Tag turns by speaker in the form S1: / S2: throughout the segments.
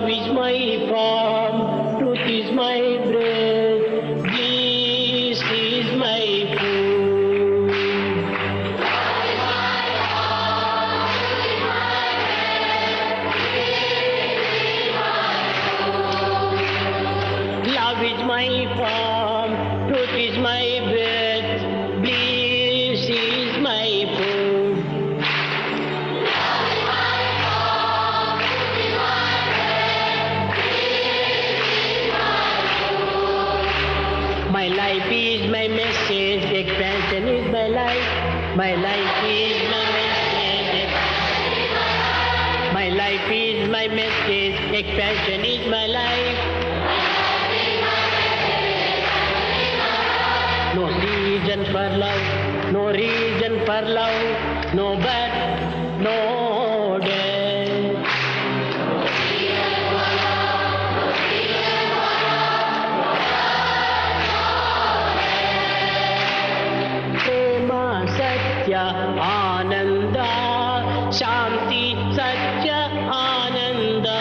S1: Love is my form, truth is my breath, bliss is my food. Love is my form, truth is my breath, bliss is my food. My life is my message, expansion is my life. My life is my message. My life is my message, expansion is my life. No reason for love, no reason for love, no birth, no death. Prema Satya Ananda, Shanti Satya Ananda.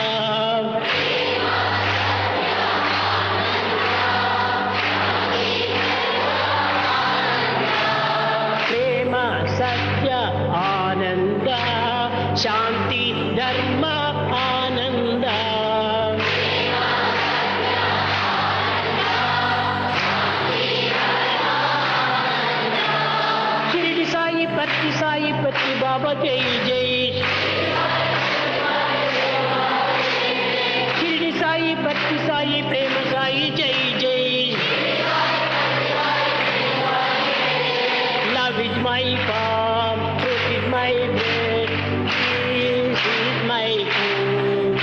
S1: Prema Satya Ananda, Shanti Dharma Ananda. Shirdi Sai Patti Baba Jai Jai. Shirdi Sai Patti Sai Prema Sai Jai Jai. Love is my form, truth is my breath, peace is my food.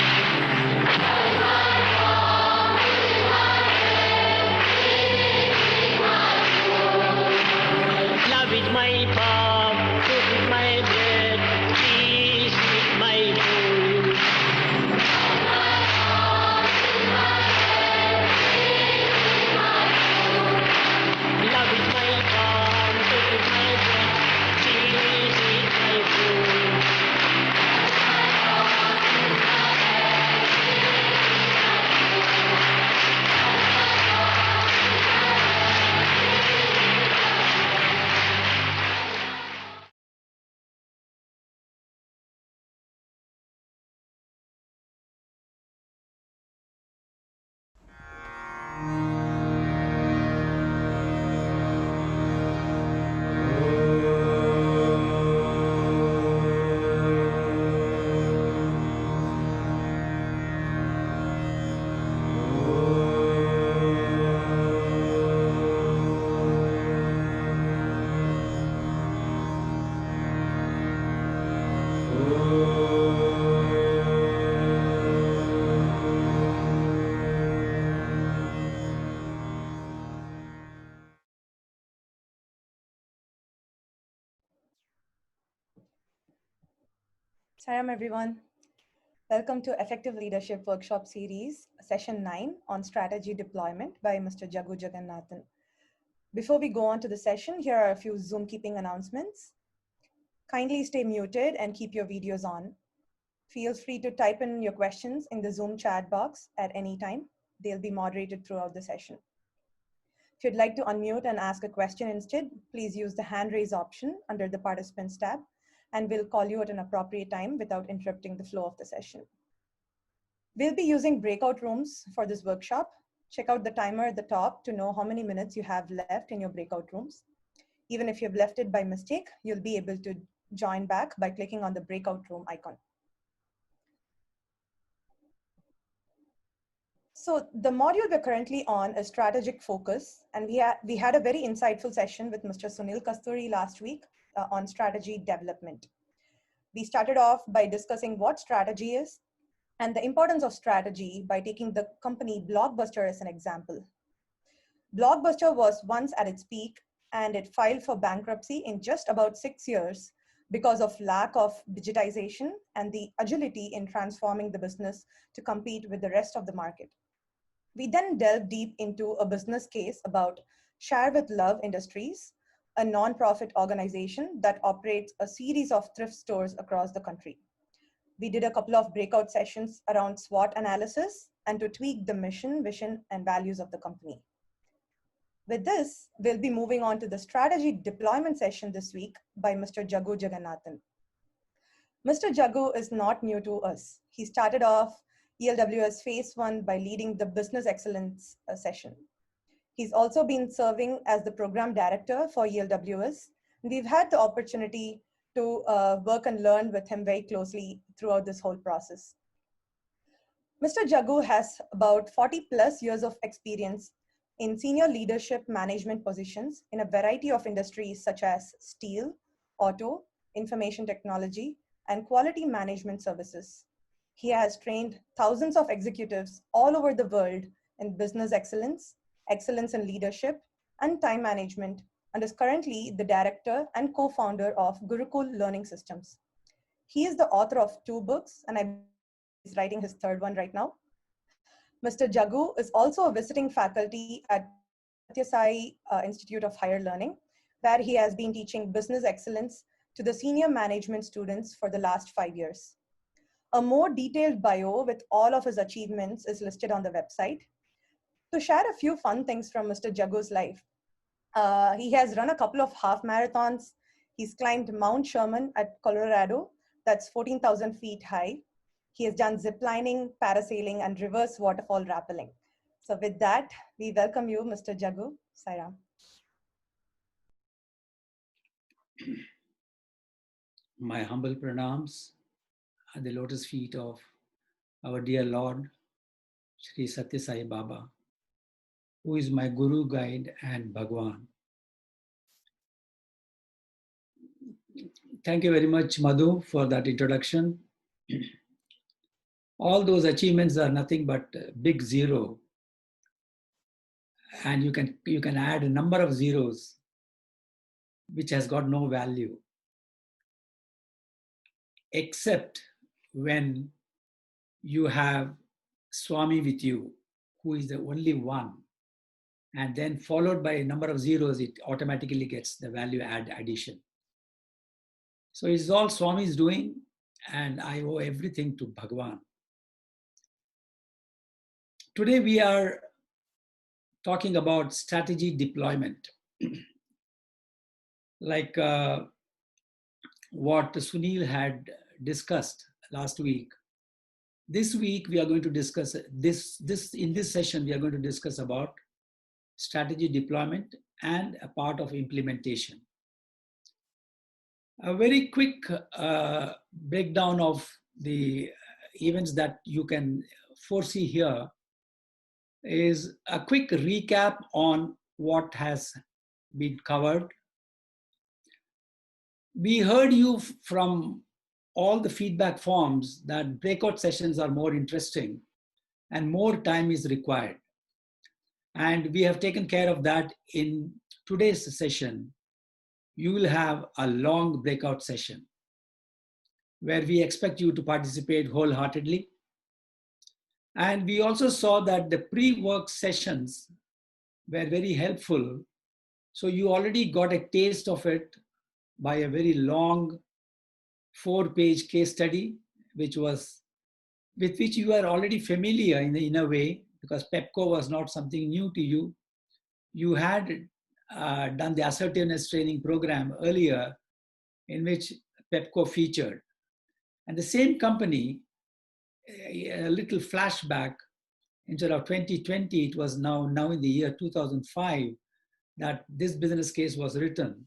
S1: Love is my form, truth is my breath, peace is my food. Love is my form, truth is my breath, peace is my food.
S2: Salam everyone. Welcome to Effective Leadership Workshop Series, Session 9 on Strategy Deployment by Mr. Jaggu Jagannathan. Before we go on to the session, here are a few Zoom keeping announcements. Kindly stay muted and keep your videos on. Feel free to type in your questions in the Zoom chat box at any time. They'll be moderated throughout the session. If you'd like to unmute and ask a question instead, please use the hand raise option under the Participants tab, and we'll call you at an appropriate time without interrupting the flow of the session. We'll be using breakout rooms for this workshop. Check out the timer at the top to know how many minutes you have left in your breakout rooms. Even if you've left it by mistake, you'll be able to join back by clicking on the breakout room icon. So the module we're currently on is strategic focus, and we had a very insightful session with Mr. Sunil Kasturi last week on strategy development. We started off by discussing what strategy is and the importance of strategy by taking the company Blockbuster as an example. Blockbuster was once at its peak, and it filed for bankruptcy in just about 6 years because of lack of digitization and the agility in transforming the business to compete with the rest of the market. We then delved deep into a business case about Share with Love Industries, a nonprofit organization that operates a series of thrift stores across the country. We did a couple of breakout sessions around SWOT analysis and to tweak the mission, vision, and values of the company. With this, we'll be moving on to the strategy deployment session this week by Mr. Jaggu Jagannathan. Mr. Jaggu is not new to us. He started off ELWS Phase 1 by leading the Business Excellence session. He's also been serving as the program director for ELWS. We've had the opportunity to work and learn with him very closely throughout this whole process. Mr. Jaggu has about 40 plus years of experience in senior leadership management positions in a variety of industries such as steel, auto, information technology, and quality management services. He has trained thousands of executives all over the world in business excellence, excellence in leadership, and time management, and is currently the director and co-founder of Gurukul Learning Systems. He is the author of 2 books, and I believe he's writing his 3rd one right now. Mr. Jaggu is also a visiting faculty at Satya Sai Institute of Higher Learning, where he has been teaching business excellence to the senior management students for the last 5 years. A more detailed bio with all of his achievements is listed on the website. To share a few fun things from Mr. Jaggu's life, he has run a couple of half marathons. He's climbed Mount Sherman at Colorado, that's 14,000 feet high. He has done zip lining, parasailing, and reverse waterfall rappelling. So with that, we welcome you, Mr. Jaggu. Sairam.
S3: My humble pranams at the lotus feet of our dear Lord, Sri Satya Sai Baba, who is my Guru, Guide, and Bhagwan. Thank you very much, Madhu, for that introduction. All those achievements are nothing but big zero. And you can add a number of zeros, which has got no value, except when you have Swami with you, who is the only one. And then followed by a number of zeros, it automatically gets the value addition. So it's all Swami's doing, and I owe everything to Bhagwan. Today we are talking about strategy deployment. Like what Sunil had discussed last week. This week we are going to discuss in this session we are going to discuss about strategy deployment and a part of implementation. A very quick breakdown of the events that you can foresee here is a quick recap on what has been covered. We heard you from all the feedback forms that breakout sessions are more interesting and more time is required. And we have taken care of that in today's session. You will have a long breakout session where we expect you to participate wholeheartedly. And we also saw that the pre-work sessions were very helpful. So you already got a taste of it by a very long 4-page case study, with which you are already familiar in a way, because PEPCO was not something new to you. You had done the assertiveness training program earlier, in which PEPCO featured. And the same company, a little flashback, instead of 2020, it was now in the year 2005 that this business case was written.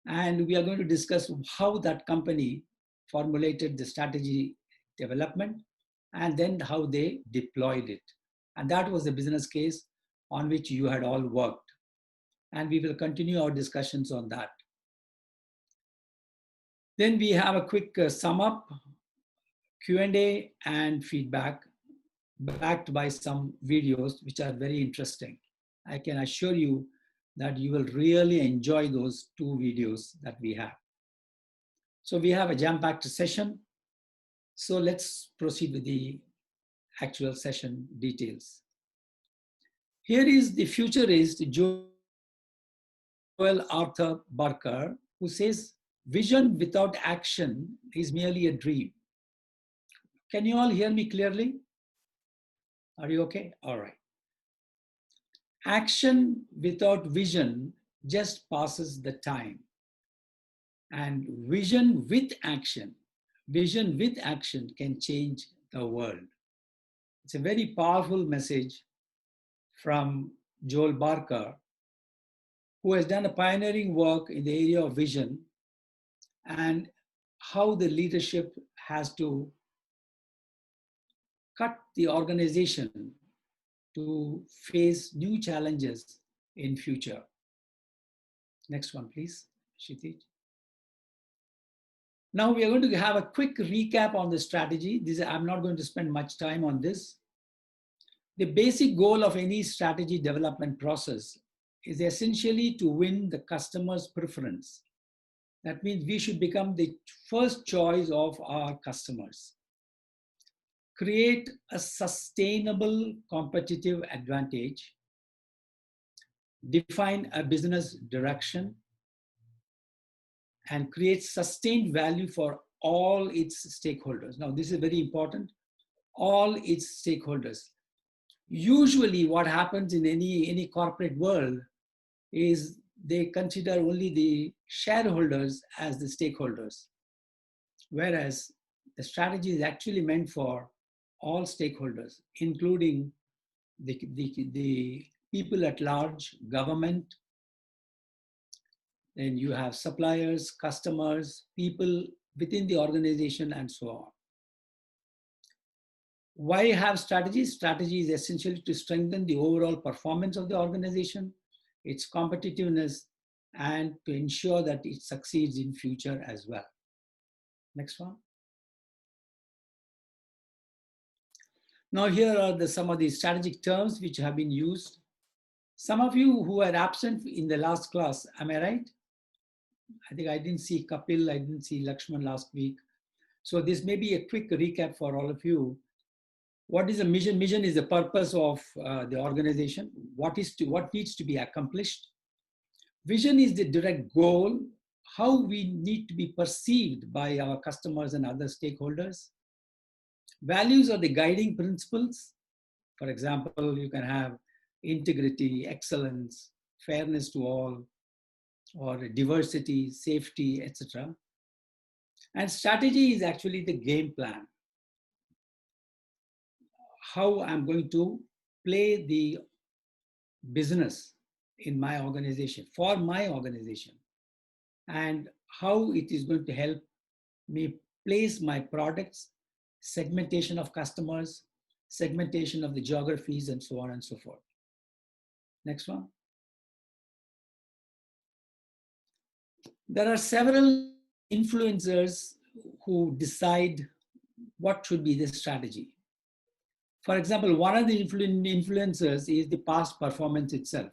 S3: And we are going to discuss how that company formulated the strategy development and then how they deployed it. And that was the business case on which you had all worked. And we will continue our discussions on that. Then we have a quick sum up, Q&A and feedback, backed by some videos which are very interesting. I can assure you that you will really enjoy those 2 videos that we have. So we have a jam-packed session. So let's proceed with the actual session details. Here is the futurist Joel Arthur Barker, who says, vision without action is merely a dream. Can you all hear me clearly? Are you okay? All right. Action without vision just passes the time. And vision with action can change the world. It's a very powerful message from Joel Barker, who has done a pioneering work in the area of vision and how the leadership has to cut the organization to face new challenges in future. Next one, please, Kshitij. Now we are going to have a quick recap on the strategy. I'm not going to spend much time on this. The basic goal of any strategy development process is essentially to win the customer's preference. That means we should become the first choice of our customers. Create a sustainable competitive advantage. Define a business direction, and create sustained value for all its stakeholders. Now, this is very important, all its stakeholders. Usually what happens in any corporate world is they consider only the shareholders as the stakeholders, whereas the strategy is actually meant for all stakeholders, including the people at large, government. Then you have suppliers, customers, people within the organization, and so on. Why have strategy? Strategy is essentially to strengthen the overall performance of the organization, its competitiveness, and to ensure that it succeeds in future as well. Next one. Now here are some of the strategic terms which have been used. Some of you who were absent in the last class, am I right? I think I didn't see Kapil, I didn't see Lakshman last week. So this may be a quick recap for all of you. What is a mission? Mission is the purpose of the organization. What needs to be accomplished? Vision is the direct goal, how we need to be perceived by our customers and other stakeholders. Values are the guiding principles. For example, you can have integrity, excellence, fairness to all, or diversity, safety, etc. And strategy is actually the game plan. How I'm going to play the business in my organization, for my organization, and how it is going to help me place my products, segmentation of customers, segmentation of the geographies, and so on and so forth. Next one. There are several influencers who decide what should be the strategy. For example, one of the influencers is the past performance itself.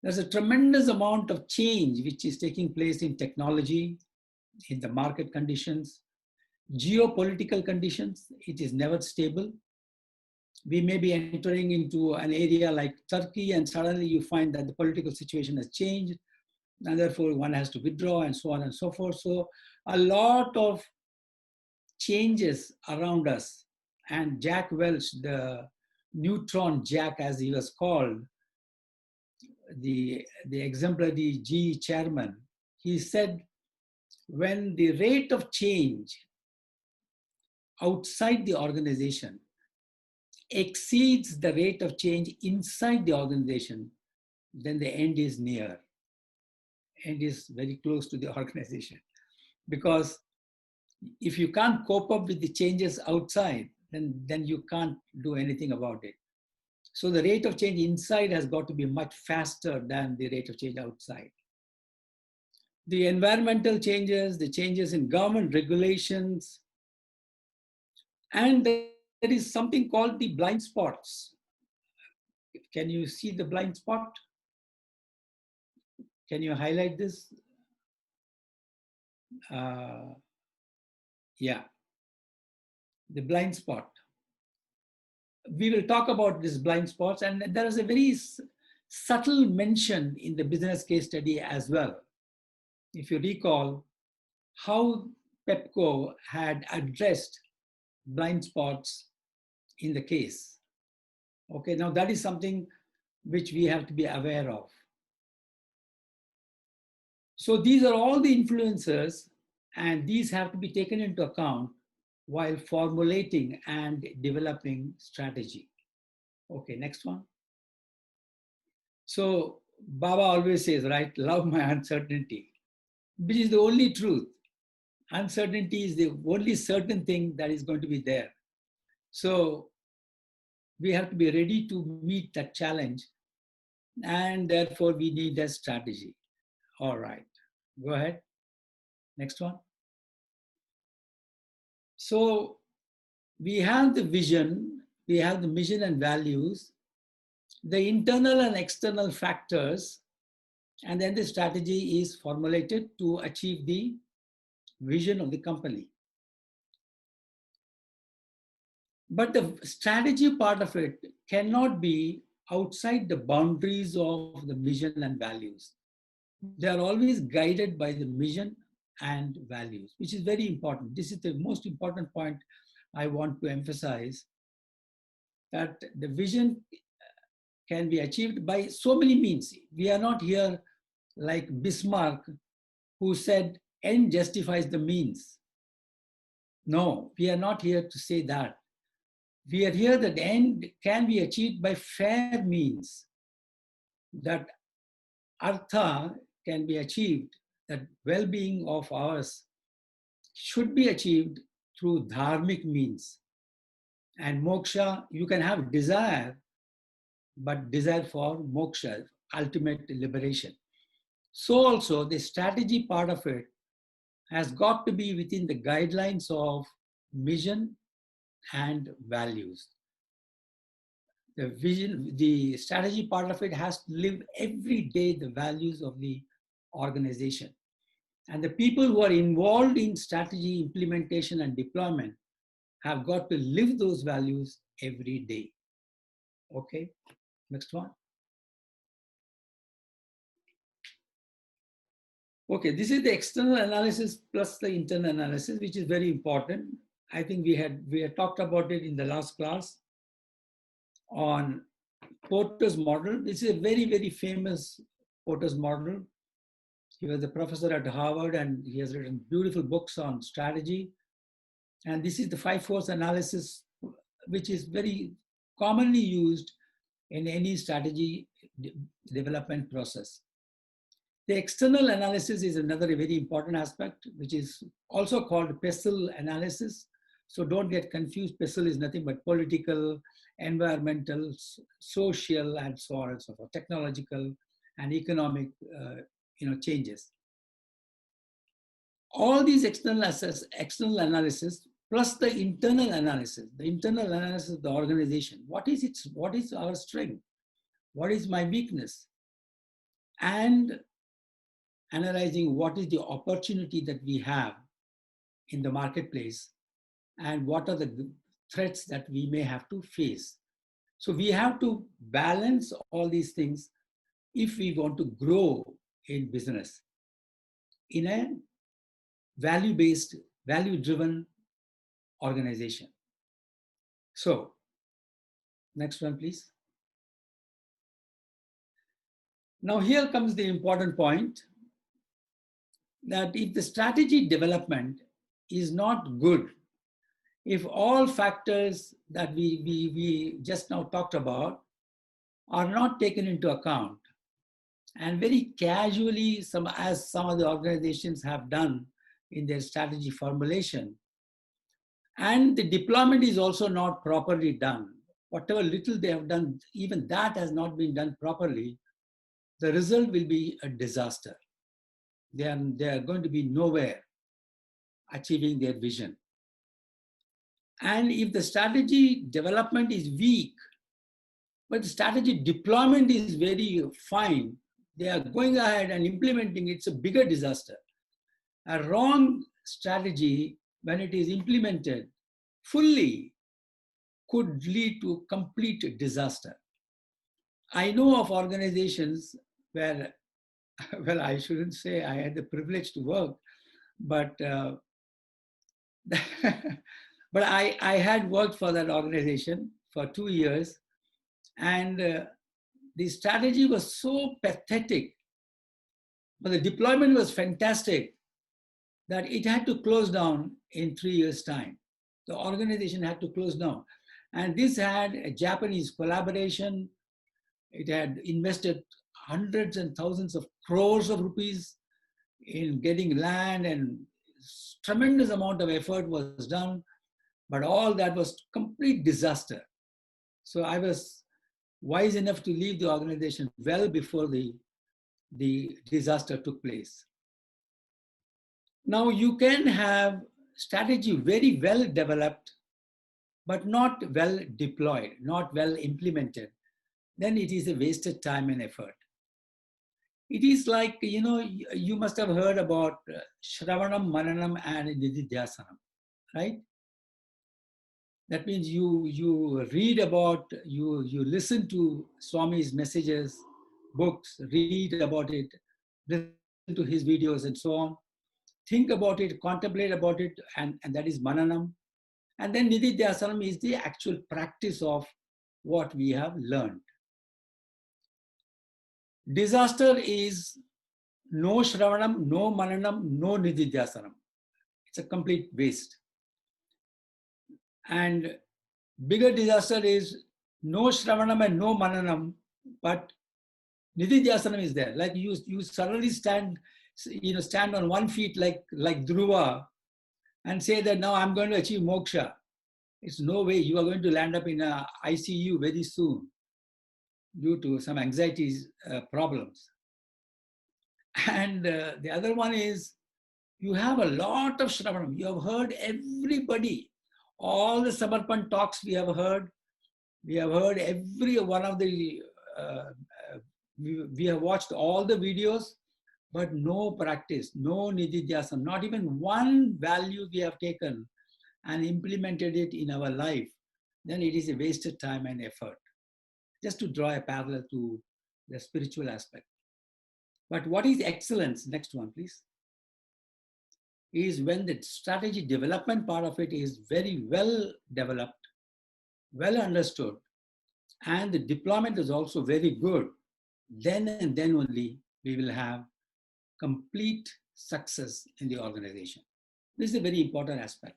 S3: There's a tremendous amount of change which is taking place in technology, in the market conditions, geopolitical conditions. It is never stable. We may be entering into an area like Turkey, and suddenly you find that the political situation has changed, and therefore one has to withdraw, and so on and so forth. So a lot of changes around us. And Jack Welch, the neutron Jack as he was called, the exemplary GE chairman, he said, when the rate of change outside the organization exceeds the rate of change inside the organization, then the end is near. End is very close to the organization. Because if you can't cope up with the changes outside, then you can't do anything about it. So the rate of change inside has got to be much faster than the rate of change outside. The environmental changes, the changes in government regulations, and there is something called the blind spots. Can you see the blind spot? Can you highlight this? Yeah, the blind spot. We will talk about these blind spots, and there is a very subtle mention in the business case study as well. If you recall how Pepco had addressed blind spots in the case. Okay, now that is something which we have to be aware of. So these are all the influencers, and these have to be taken into account while formulating and developing strategy. Okay, next one. So Baba always says, right, love my uncertainty, which is the only truth. Uncertainty is the only certain thing that is going to be there. So we have to be ready to meet that challenge, and therefore we need a strategy. All right, go ahead. Next one. So we have the vision, we have the mission and values, the internal and external factors, and then the strategy is formulated to achieve the vision of the company. But the strategy part of it cannot be outside the boundaries of the vision and values. They are always guided by the mission and values, which is very important. This is the most important point I want to emphasize, that the vision can be achieved by so many means. We are not here like Bismarck, who said, end justifies the means. No, we are not here to say that. We are here that the end can be achieved by fair means, that artha can be achieved, that well-being of ours should be achieved through dharmic means. And moksha, you can have desire, but desire for moksha, ultimate liberation. So also the strategy part of it has got to be within the guidelines of mission and values. The vision, the strategy part of it has to live every day the values of the organization. And the people who are involved in strategy implementation and deployment have got to live those values every day. Okay, next one. Okay, this is the external analysis plus the internal analysis, which is very important. I think we had talked about it in the last class on Porter's model. This is a very, very famous Porter's model. He was a professor at Harvard, and he has written beautiful books on strategy. And this is the 5-force analysis, which is very commonly used in any strategy development process. The external analysis is another very important aspect, which is also called PESTLE analysis. So don't get confused. PESTLE is nothing but political, environmental, social, and so on and so forth, technological and economic changes. All these external analysis plus the internal analysis of the organization. What is our strength? What is my weakness? And analyzing what is the opportunity that we have in the marketplace and what are the threats that we may have to face. So we have to balance all these things if we want to grow in business in a value-based, value-driven organization. So, next one, please. Now here comes the important point, that if the strategy development is not good, if all factors that we just now talked about are not taken into account, and very casually, as some of the organizations have done in their strategy formulation, and the deployment is also not properly done, whatever little they have done, even that has not been done properly, the result will be a disaster. They are going to be nowhere achieving their vision. And if the strategy development is weak, but the strategy deployment is very fine, they are going ahead and implementing, it's a bigger disaster. A wrong strategy, when it is implemented fully, could lead to complete disaster. I know of organizations where, well, I shouldn't say I had the privilege to work, but But I had worked for that organization for 2 years, and the strategy was so pathetic, but the deployment was fantastic that it had to close down in 3 years' time. The organization had to close down. And this had a Japanese collaboration. It had invested hundreds and thousands of crores of rupees in getting land, and tremendous amount of effort was done, but all that was complete disaster. So I was wise enough to leave the organization well before the disaster took place. Now you can have strategy very well developed, but not well deployed, not well implemented. Then it is a wasted time and effort. It is like, you must have heard about Shravanam, Mananam, and Nididhyasanam, right? That means you read about, you listen to Swami's messages, books, read about it, listen to his videos and so on. Think about it, contemplate about it, and that is Mananam. And then Nididhyasanam is the actual practice of what we have learned. Disaster is no Shravanam, no Mananam, no Nididhyasanam. It's a complete waste. And bigger disaster is no Shravanam and no Mananam, but Nididhyasanam is there. Like you suddenly stand on 1 feet like Dhruva and say that now I'm going to achieve moksha. It's no way. You are going to land up in a ICU very soon due to some anxieties problems. And the other one is you have a lot of Shravanam. You have heard everybody. All the Samarpan talks we have heard. We have heard every one of the, we have watched all the videos, but no practice, no Nididhyasana, not even one value we have taken and implemented it in our life. Then it is a wasted time and effort. Just to draw a parallel to the spiritual aspect. But what is excellence? Next one, please. Is when the strategy development part of it is very well developed, well understood, and the deployment is also very good, then and then only we will have complete success in the organization. This is a very important aspect.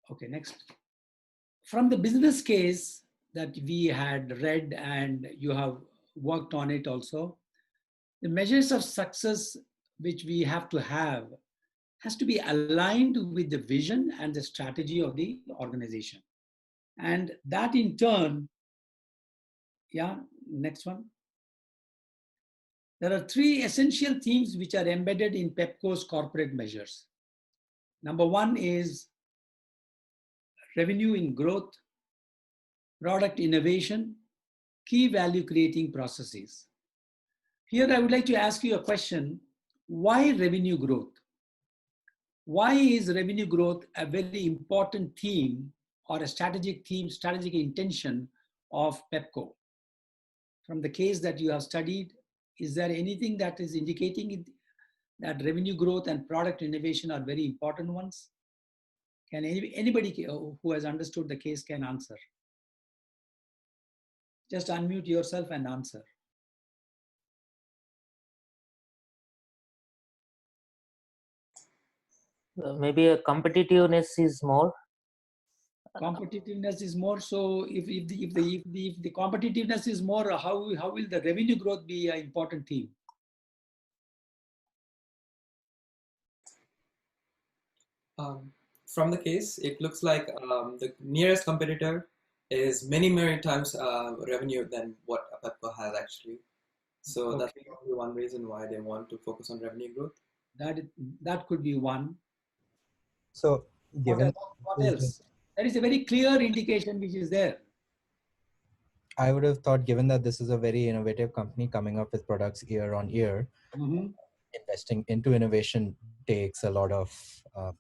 S3: Okay, next. From the business case that we had read and you have worked on it also, the measures of success which we have to have has to be aligned with the vision and the strategy of the organization. And that in turn, yeah, next one. There are 3 essential themes which are embedded in PEPCO's corporate measures. Number 1 is revenue in growth, product innovation, key value creating processes. Here I would like to ask you a question. Why revenue growth? Why is revenue growth a very important theme or a strategic theme, strategic intention of PEPCO? From the case that you have studied, is there anything that is indicating that revenue growth and product innovation are very important ones? Can anybody who has understood the case can answer? Just unmute yourself and answer.
S4: Maybe a competitiveness is more.
S3: Competitiveness is more. So if the competitiveness is more, how will the revenue growth be an important theme?
S5: From the case, it looks like the nearest competitor is many times revenue than what PEPCO has actually. So okay. That's probably one reason why they want to focus on revenue growth.
S3: That could be one.
S6: So given
S3: what else? That is a very clear indication which is there.
S6: I would have thought, given that this is a very innovative company coming up with products year on year, investing into innovation takes a lot of,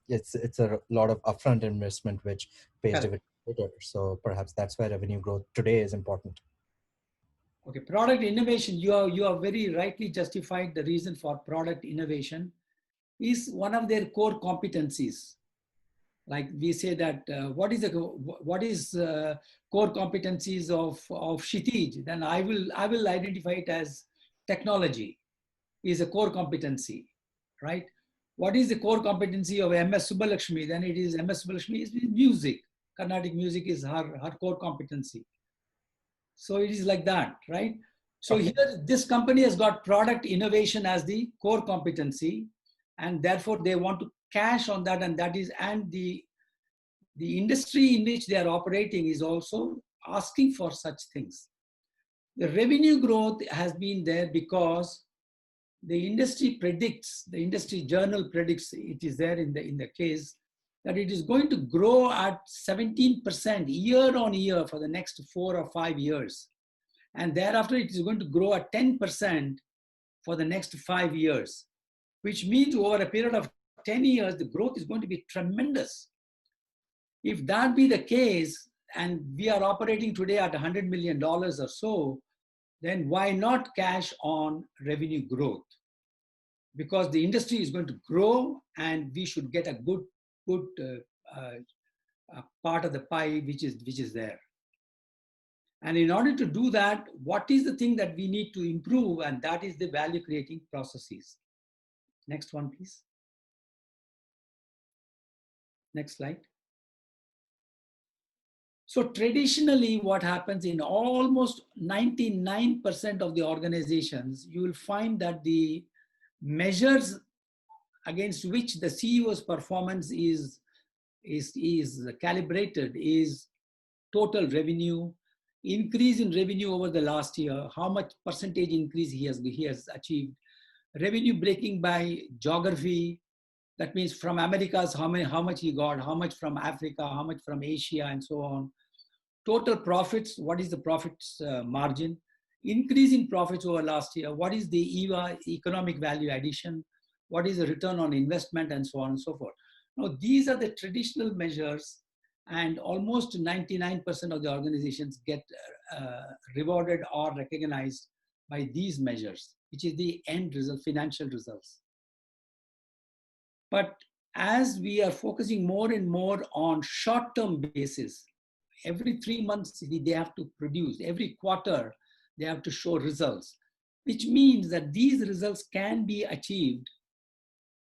S6: it's a lot of upfront investment, which pays dividends later. So perhaps that's why revenue growth today is important.
S3: Okay, product innovation, you are very rightly justified. The reason for product innovation is one of their core competencies. Like we say that what is core competencies of Kshitij, then I will identify it as technology is a core competency, right? What is the core competency of MS Subbalakshmi? Then it is MS Subbalakshmi is music. Carnatic music is her core competency. So it is like that, right? So
S6: Okay.
S3: here, this company has got product innovation as the core competency, and therefore they want to cash on that, and that is, and the industry in which they are operating is also asking for such things. The revenue growth has been there because the industry predicts, the industry journal predicts, it is there in the case, that it is going to grow at 17% year on year for the next 4 or 5 years. And thereafter, it is going to grow at 10% for the next 5 years, which means over a period of 10 years, the growth is going to be tremendous. If that be the case, and we are operating today at $100 million or so, then why not cash on revenue growth? Because the industry is going to grow, and we should get a good part of the pie which is there. And in order to do that, what is the thing that we need to improve? And that is the value creating processes. Next one, please. Next slide. So traditionally, what happens in almost 99% of the organizations, you will find that the measures against which the CEO's performance is calibrated is total revenue, increase in revenue over the last year, how much percentage increase he has achieved, revenue breaking by geography, that means from Americas, how much he got, how much from Africa, how much from Asia, and so on. Total profits, what is the profits margin, increase in profits over last year, what is the EVA, economic value addition, what is the return on investment, and so on and so forth. Now, these are the traditional measures, and almost 99% of the organizations get rewarded or recognized by these measures, which is the end result, financial results. But as we are focusing more and more on short-term basis, every 3 months they have to produce, every quarter they have to show results, which means that these results can be achieved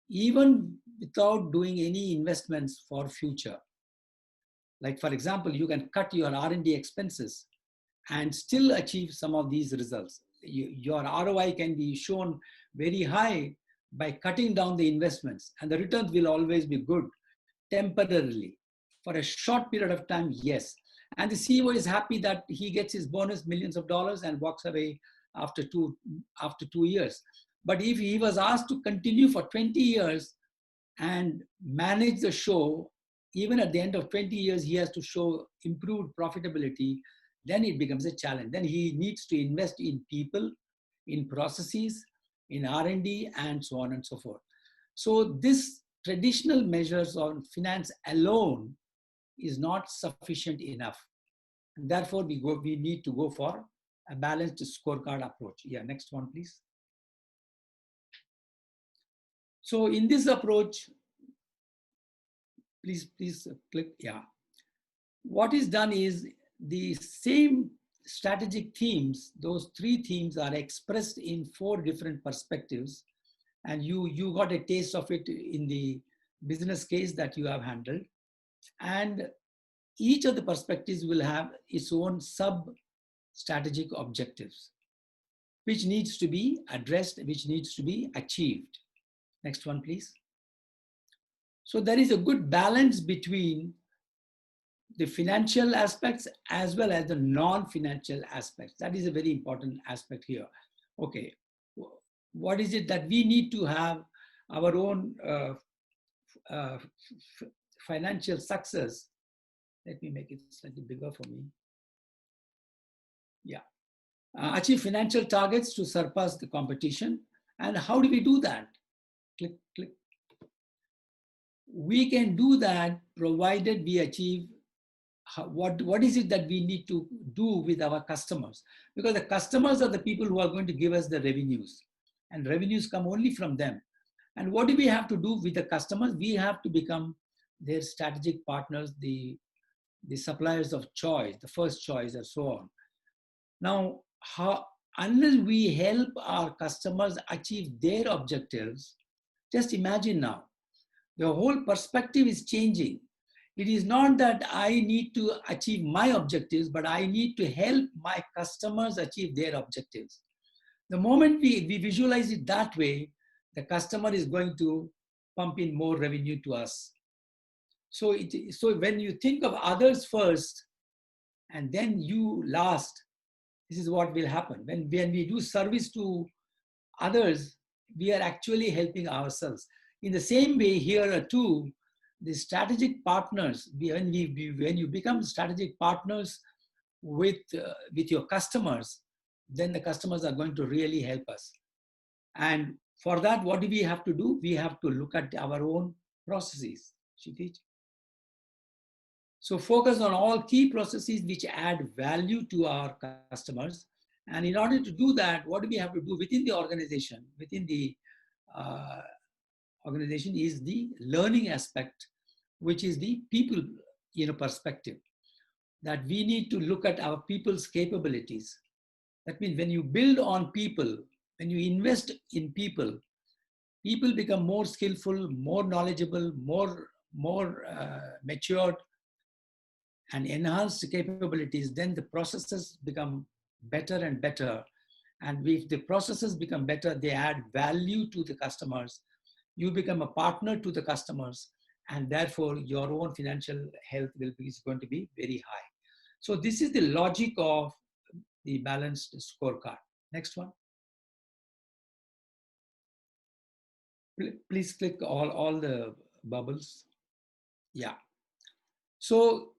S3: even without doing any investments for future. Like for example, you can cut your R&D expenses and still achieve some of these results. Your ROI can be shown very high by cutting down the investments, and the returns will always be good temporarily. For a short period of time, yes. And the CEO is happy that he gets his bonus, millions of dollars, and walks away after 2 years. But if he was asked to continue for 20 years and manage the show, even at the end of 20 years, he has to show improved profitability, then it becomes a challenge. Then he needs to invest in people, in processes, in R&D, and so on and so forth. So this traditional measures on finance alone is not sufficient enough. And therefore, we need to go for a balanced scorecard approach. Yeah, next one, please. So in this approach, please click, yeah. What is done is the same strategic themes, those 3 themes are expressed in 4 different perspectives. And you got a taste of it in the business case that you have handled. And each of the perspectives will have its own sub-strategic objectives, which needs to be addressed, which needs to be achieved. Next one, please. So there is a good balance between the financial aspects as well as the non-financial aspects. That is a very important aspect here. Okay, what is it that we need to have our own financial success? Let me make it slightly bigger for me. Yeah. Achieve financial targets to surpass the competition. And how do we do that? Click, click. We can do that provided we achieve what is it that we need to do with our customers? Because the customers are the people who are going to give us the revenues, and revenues come only from them. And what do we have to do with the customers? We have to become their strategic partners, the suppliers of choice, the first choice, and so on. Now, unless we help our customers achieve their objectives, just imagine now, the whole perspective is changing. It is not that I need to achieve my objectives, but I need to help my customers achieve their objectives. The moment we visualize it that way, the customer is going to pump in more revenue to us. So when you think of others first and then you last, this is what will happen. When we do service to others, we are actually helping ourselves. In the same way, here too, the strategic partners, when you become strategic partners with your customers, then the customers are going to really help us. And for that, what do we have to do? We have to look at our own processes. Kshitij? So focus on all key processes which add value to our customers. And in order to do that, what do we have to do within the organization? Within the organization is the learning aspect, which is the people perspective. That we need to look at our people's capabilities. That means when you build on people, when you invest in people, people become more skillful, more knowledgeable, more matured, and enhanced capabilities. Then the processes become better and better. And if the processes become better, they add value to the customers. You become a partner to the customers, and therefore your own financial health is going to be very high. So this is the logic of the balanced scorecard. Next one. Please click all the bubbles. Yeah. So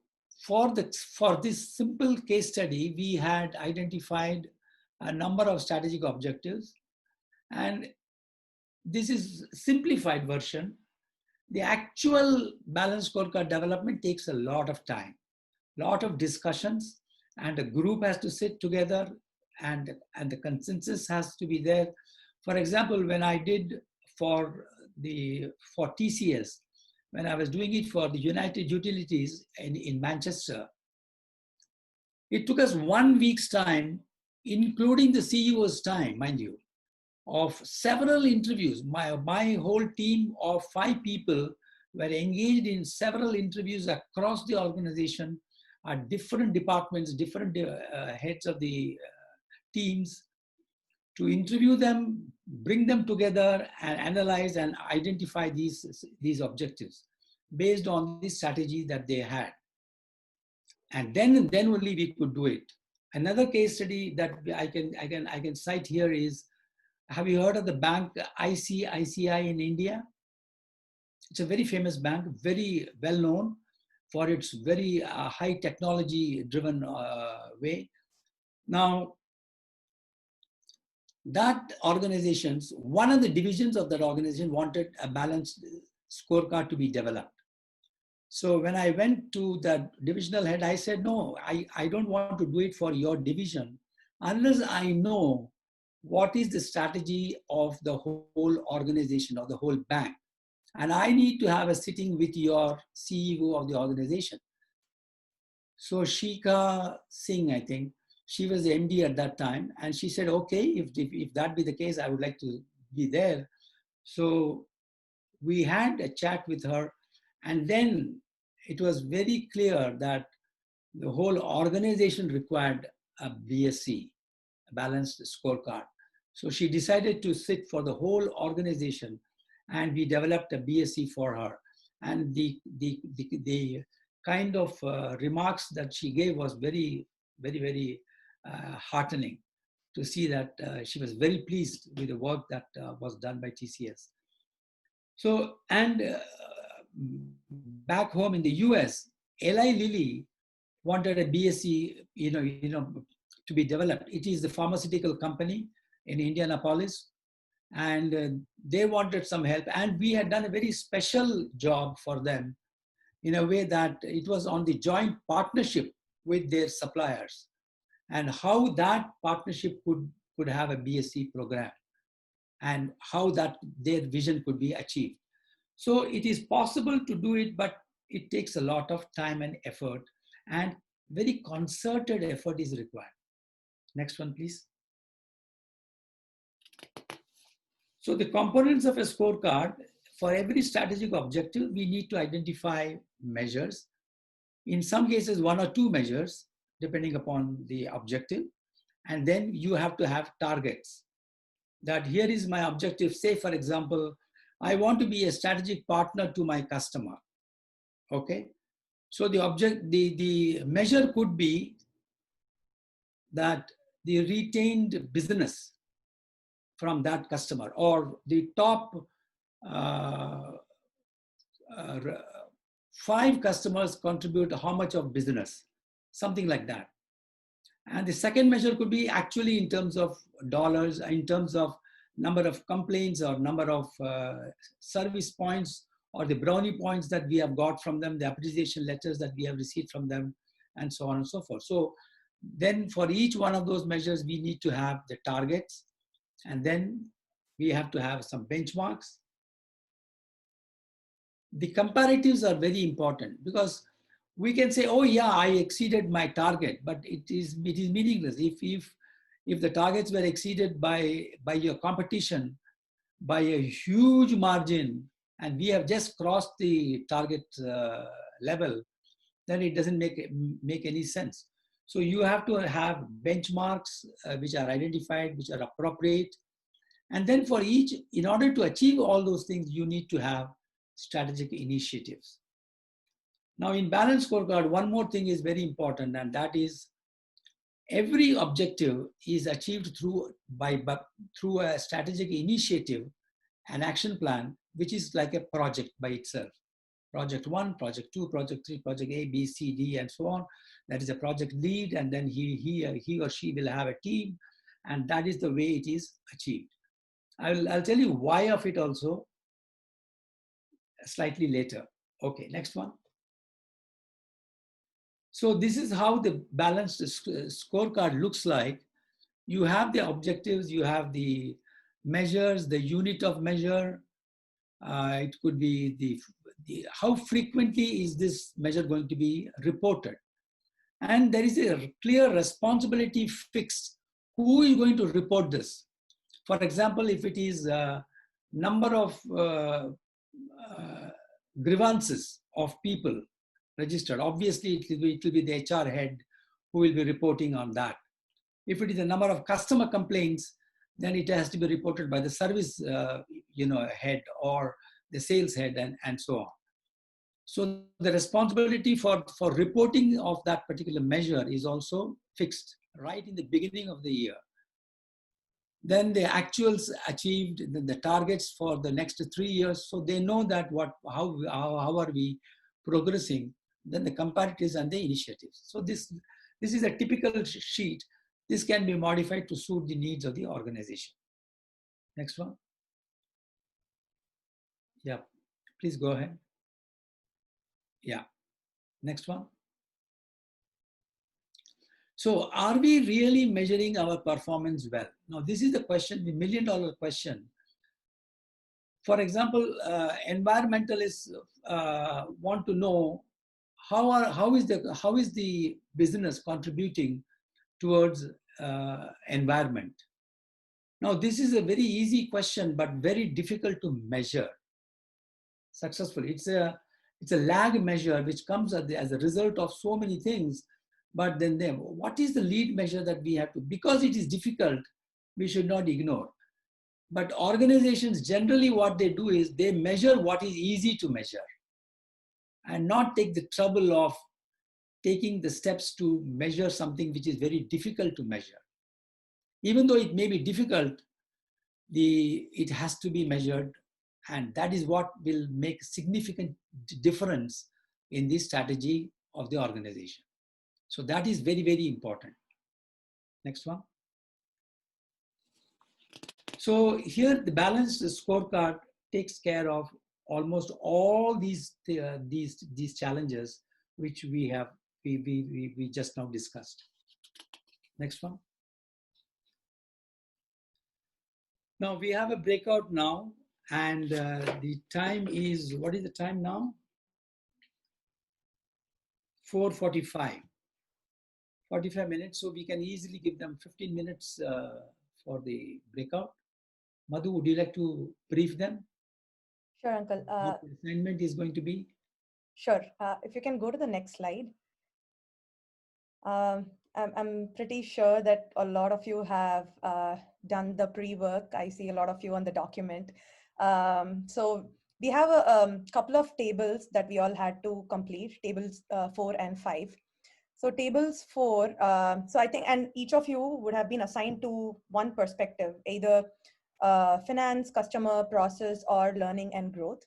S3: for this simple case study, we had identified a number of strategic objectives, and this is simplified version. The actual balanced scorecard development takes a lot of time, lot of discussions, and a group has to sit together, and the consensus has to be there. For example, when I did for TCS, when I was doing it for the United Utilities in Manchester, it took us 1 week's time, including the CEO's time, mind you, of several interviews. My whole team of 5 people were engaged in several interviews across the organization at different departments, different heads of the teams, to interview them, bring them together and analyze and identify these objectives based on the strategy that they had. And then only we could do it. Another case study that I can cite here is, have you heard of the bank ICICI in India? It's a very famous bank, very well known for its very high technology driven way. Now, that organization's, one of the divisions of that organization wanted a balanced scorecard to be developed. So when I went to that divisional head, I said, no, I don't want to do it for your division unless I know what is the strategy of the whole organization or the whole bank. And I need to have a sitting with your CEO of the organization. So Shika Singh, I think, she was the MD at that time. And she said, okay, if that be the case, I would like to be there. So we had a chat with her. And then it was very clear that the whole organization required a BSC, a balanced scorecard. So she decided to sit for the whole organization, and we developed a BSc for her. And the kind of remarks that she gave was very, very, very heartening to see that she was very pleased with the work that was done by TCS. So, and back home in the US, Eli Lilly wanted a BSc, to be developed. It is the pharmaceutical company in Indianapolis, and they wanted some help. And we had done a very special job for them in a way that it was on the joint partnership with their suppliers and how that partnership could have a BSc program and how that their vision could be achieved. So it is possible to do it, but it takes a lot of time and effort, and very concerted effort is required. Next one, please. So the components of a scorecard, for every strategic objective, we need to identify measures. In some cases, one or two measures, depending upon the objective. And then you have to have targets. That here is my objective. Say, for example, I want to be a strategic partner to my customer. Okay. So the measure could be that the retained business from that customer, or the top 5 customers contribute how much of business, something like that. And the second measure could be actually in terms of dollars, in terms of number of complaints or number of service points, or the brownie points that we have got from them, the appreciation letters that we have received from them, and so on and so forth. So then for each one of those measures, we need to have the targets, and then we have to have some benchmarks. The comparatives are very important, because we can say, oh yeah, I exceeded my target, but it is meaningless. If the targets were exceeded by your competition by a huge margin, and we have just crossed the target level, then it doesn't make any sense. So you have to have benchmarks which are identified, which are appropriate. And then for each, in order to achieve all those things, you need to have strategic initiatives. Now in balanced scorecard, one more thing is very important, and that is every objective is achieved through a strategic initiative, an action plan, which is like a project by itself. Project 1, project 2, project 3, project A, B, C, D, and so on. That is a project lead, and then he or she will have a team, and that is the way it is achieved. I'll tell you why of it also slightly later. Okay, next one. So this is how the balanced scorecard looks like. You have the objectives, you have the measures, the unit of measure. It could be how frequently is this measure going to be reported. And there is a clear responsibility fixed. Who is going to report this? For example, if it is a number of grievances of people registered, obviously it will be the HR head who will be reporting on that. If it is a number of customer complaints, then it has to be reported by the service head or the sales head, and so on. So the responsibility for reporting of that particular measure is also fixed right in the beginning of the year. Then the actuals achieved, the targets for the next 3 years, so they know that how are we progressing. Then the comparatives and the initiatives. So this is a typical sheet. This can be modified to suit the needs of the organization. Next one. Yeah, please go ahead. Yeah, next one. So are we really measuring our performance well? Now, this is the question, the million-dollar question. For example, environmentalists want to know how is the business contributing towards environment. Now, this is a very easy question, but very difficult to measure successfully. It's a lag measure which comes as a result of so many things. But then what is the lead measure that we have to, because it is difficult, we should not ignore. But organizations generally what they do is they measure what is easy to measure and not take the trouble of taking the steps to measure something which is very difficult to measure. Even though it may be difficult, it has to be measured, and that is what will make significant difference in the strategy of the organization. So that is very, very important. Next one. So here the balanced scorecard takes care of almost all these challenges which we just now discussed. Next one. Now we have a breakout now, and the time is, what is the time now? 4:45. 45 minutes, so we can easily give them 15 minutes for the breakout. Madhu, would you like to brief them?
S2: Sure, Uncle.
S3: What the assignment is going to be?
S2: Sure. If you can go to the next slide. I'm pretty sure that a lot of you have done the pre-work. I see a lot of you on the document. So we have a couple of tables that we all had to complete, tables 4 and 5. So tables 4, so I think, and each of you would have been assigned to one perspective, either finance, customer, process, or learning and growth.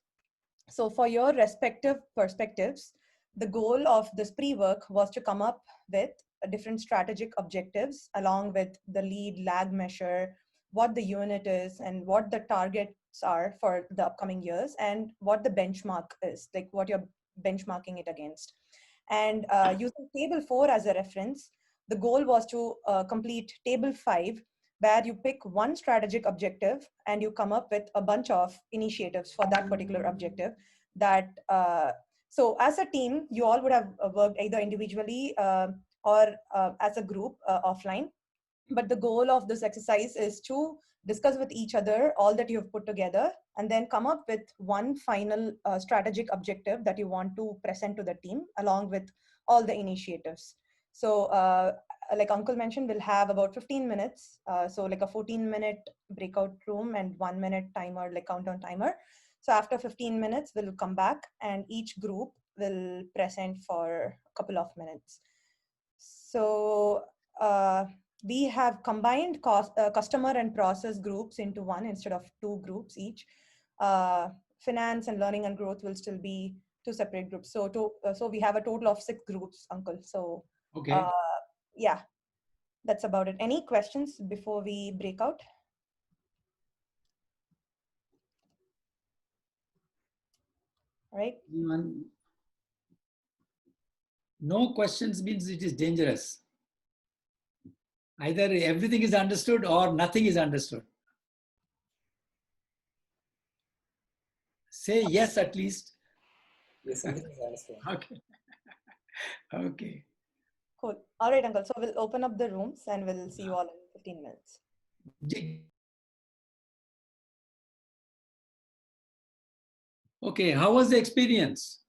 S2: So for your respective perspectives, the goal of this pre-work was to come up with different strategic objectives along with the lead lag measure, what the unit is and what the targets are for the upcoming years and what the benchmark is, like what you're benchmarking it against. And using table 4 as a reference, the goal was to complete table 5, where you pick one strategic objective and you come up with a bunch of initiatives for that particular objective. That so as a team, you all would have worked either individually or as a group offline. But the goal of this exercise is to discuss with each other all that you have put together and then come up with one final strategic objective that you want to present to the team along with all the initiatives. So like Uncle mentioned, we'll have about 15 minutes. So like a 14-minute breakout room and 1-minute timer, like countdown timer. So after 15 minutes, we'll come back and each group will present for a couple of minutes. So we have combined customer and process groups into one instead of 2 groups each. Finance and learning and growth will still be 2 separate groups. So so we have a total of 6 groups, Uncle. So
S3: okay.
S2: Yeah, that's about it. Any questions before we break out? All right.
S3: No questions means it is dangerous. Either everything is understood or nothing is understood. Say yes at least.
S5: Yes, everything is understood.
S3: Okay. Okay.
S2: Cool. All right, Uncle. So we'll open up the rooms and we'll see you all in 15 minutes.
S3: Okay, how was the experience?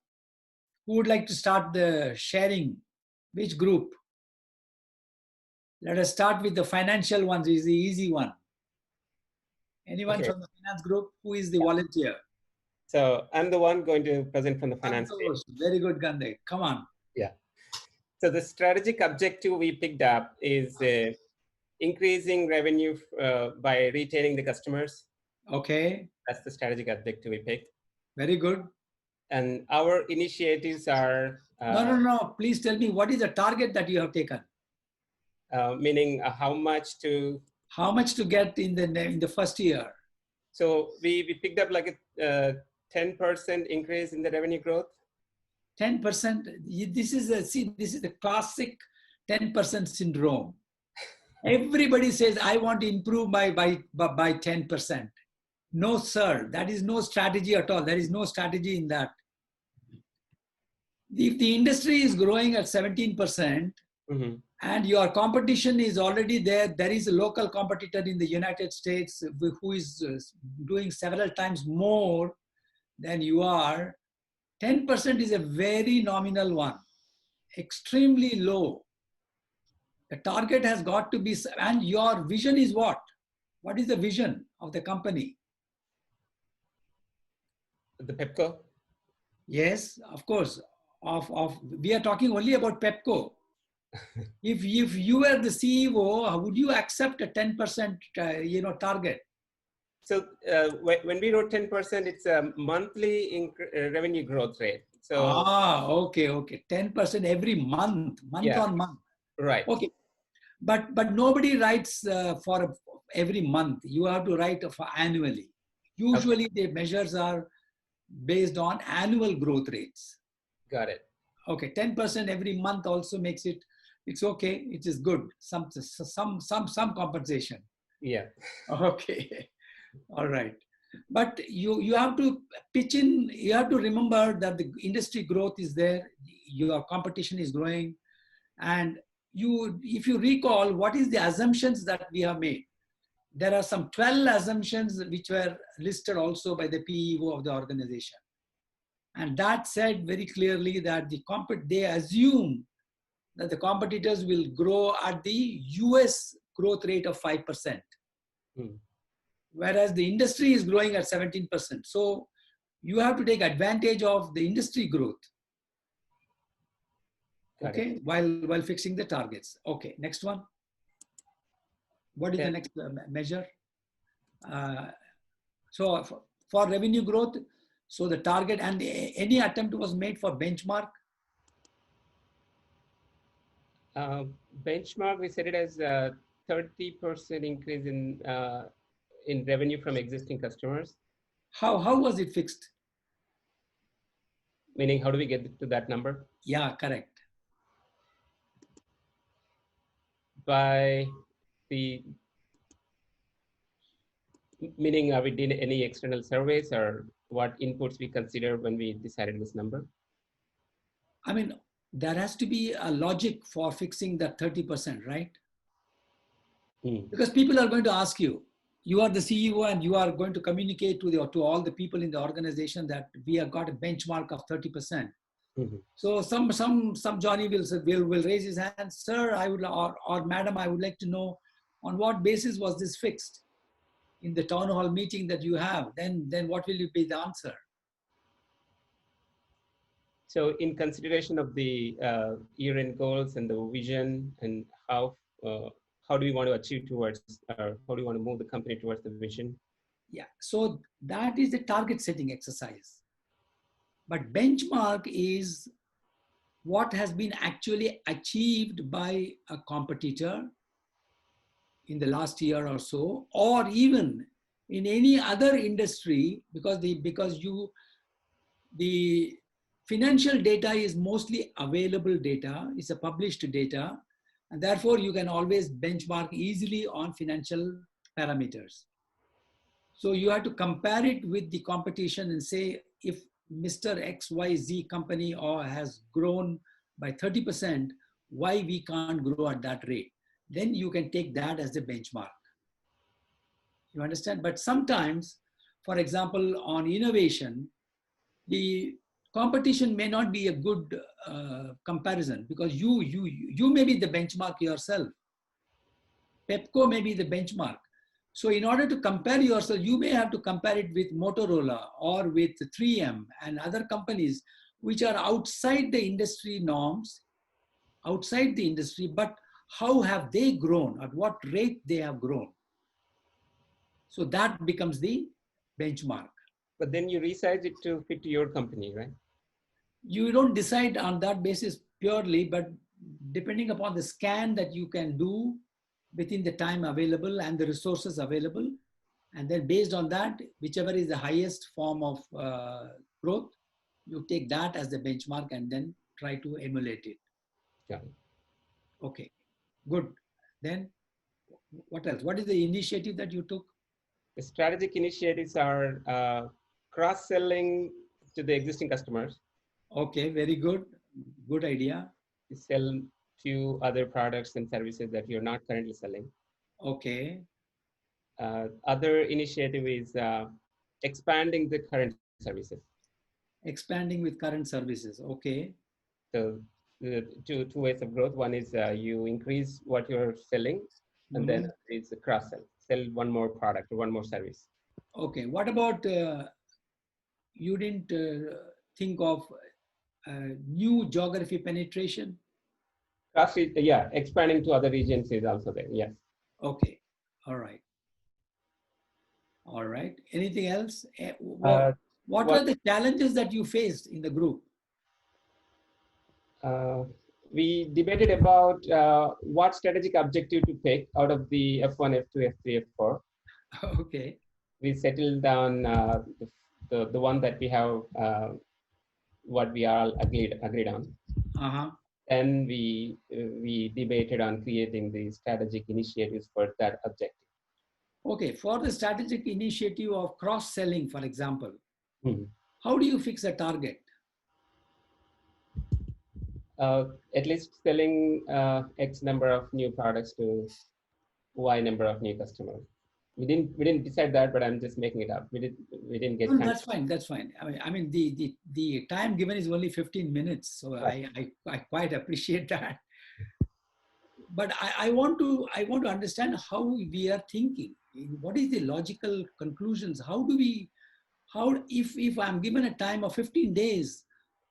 S3: Who would like to start the sharing? Which group? Let us start with the financial ones, is the easy one. Anyone from the finance group? Who is the volunteer?
S7: So I'm the one going to present from the finance team.
S3: Very good, Gandhi. Come on.
S7: Yeah. So the strategic objective we picked up is increasing revenue by retaining the customers.
S3: Okay.
S7: That's the strategic objective we picked.
S3: Very good.
S7: And our initiatives are...
S3: No. Please tell me, what is the target that you have taken?
S7: Meaning how much to...
S3: How much to get in the first year?
S7: So we picked up like a 10% increase in the revenue growth.
S3: 10%. This is the classic 10% syndrome. Everybody says, I want to improve by 10%. No, sir, that is no strategy at all. There is no strategy in that. If the industry is growing at 17%, and your competition is already there, there is a local competitor in the United States who is doing several times more than you are, 10% is a very nominal one, extremely low. The target has got to be, and your vision is what? What is the vision of the company?
S7: The Pepco?
S3: Yes, of course. We are talking only about Pepco. If you were the CEO, would you accept a 10% target?
S7: So when we wrote 10%, it's a monthly revenue growth rate. So
S3: okay. 10% every month on month.
S7: Right.
S3: Okay. But nobody writes for every month. You have to write for annually. Usually the measures are based on annual growth rates.
S7: Got it.
S3: Okay, 10% every month also makes it, it's okay, it is good. Some compensation.
S7: Yeah.
S3: Okay. All right. But you have to pitch in, you have to remember that the industry growth is there. your competition is growing. And if you recall, what is the assumptions that we have made? There are some 12 assumptions which were listed also by the PEO of the organization. And that said very clearly that they assume that the competitors will grow at the US growth rate of 5%, whereas the industry is growing at 17%. So you have to take advantage of the industry growth, okay, while fixing the targets. Okay, next one. What is the next measure? So for revenue growth, so the target and any attempt was made for benchmark.
S7: Benchmark, we set it as 30% increase in revenue from existing customers.
S3: How was it fixed?
S7: Meaning, how do we get to that number?
S3: Yeah, correct.
S7: By the, meaning, are we doing any external surveys or what inputs we consider when we decided this number?
S3: I mean, there has to be a logic for fixing that 30%, right? Because people are going to ask you, you are the CEO and you are going to communicate to all the people in the organization that we have got a benchmark of 30%. So some Johnny will raise his hand, sir, I would, or madam, I would like to know on what basis was this fixed in the town hall meeting that you have, then what will be the answer?
S7: So in consideration of the year-end goals and the vision and how do we want to achieve towards, or how do we want to move the company towards the vision?
S3: Yeah, so that is the target setting exercise. But benchmark is what has been actually achieved by a competitor in the last year or so, or even in any other industry, because the financial data is mostly available data, it's a published data, and therefore you can always benchmark easily on financial parameters. So you have to compare it with the competition and say, if Mr. XYZ company has grown by 30%, why we can't grow at that rate? Then you can take that as the benchmark. You understand? But sometimes, for example, on innovation, the competition may not be a good comparison because you may be the benchmark yourself. Pepco may be the benchmark. So in order to compare yourself, you may have to compare it with Motorola or with 3M and other companies which are outside the industry norms, outside the industry, but how have they grown, at what rate they have grown. So that becomes the benchmark.
S7: But then you resize it to fit to your company, right?
S3: You don't decide on that basis purely, but depending upon the scan that you can do within the time available and the resources available. And then based on that, whichever is the highest form of growth, you take that as the benchmark and then try to emulate it.
S7: Yeah.
S3: Okay, good. Then what else? What is the initiative that you took?
S7: The strategic initiatives are cross-selling to the existing customers.
S3: Okay, very good. Good idea.
S7: You sell few other products and services that you're not currently selling.
S3: Okay.
S7: Other initiative is expanding the current services.
S3: Expanding with current services. Okay.
S7: So the two ways of growth. One is you increase what you're selling, and then it's a cross-sell. Sell one more product or one more service.
S3: Okay. What about you didn't think of new geography penetration?
S7: Yeah, expanding to other regions is also there. Yes.
S3: Okay. All right. All right. Anything else? What were the challenges that you faced in the group?
S7: We debated about what strategic objective to pick out of the F1, F2, F3, F4.
S3: Okay.
S7: We settled down the one that we have, what we all agreed on. And we debated on creating the strategic initiatives for that objective.
S3: Okay, for the strategic initiative of cross-selling, for example, how do you fix a target?
S7: At least selling X number of new products to Y number of new customers. We didn't decide that, but I'm just making it up. We didn't get.
S3: No, that's fine. That's fine. I mean the time given is only 15 minutes, so I quite appreciate that. But I want to understand how we are thinking. What is the logical conclusions? If I'm given a time of 15 days,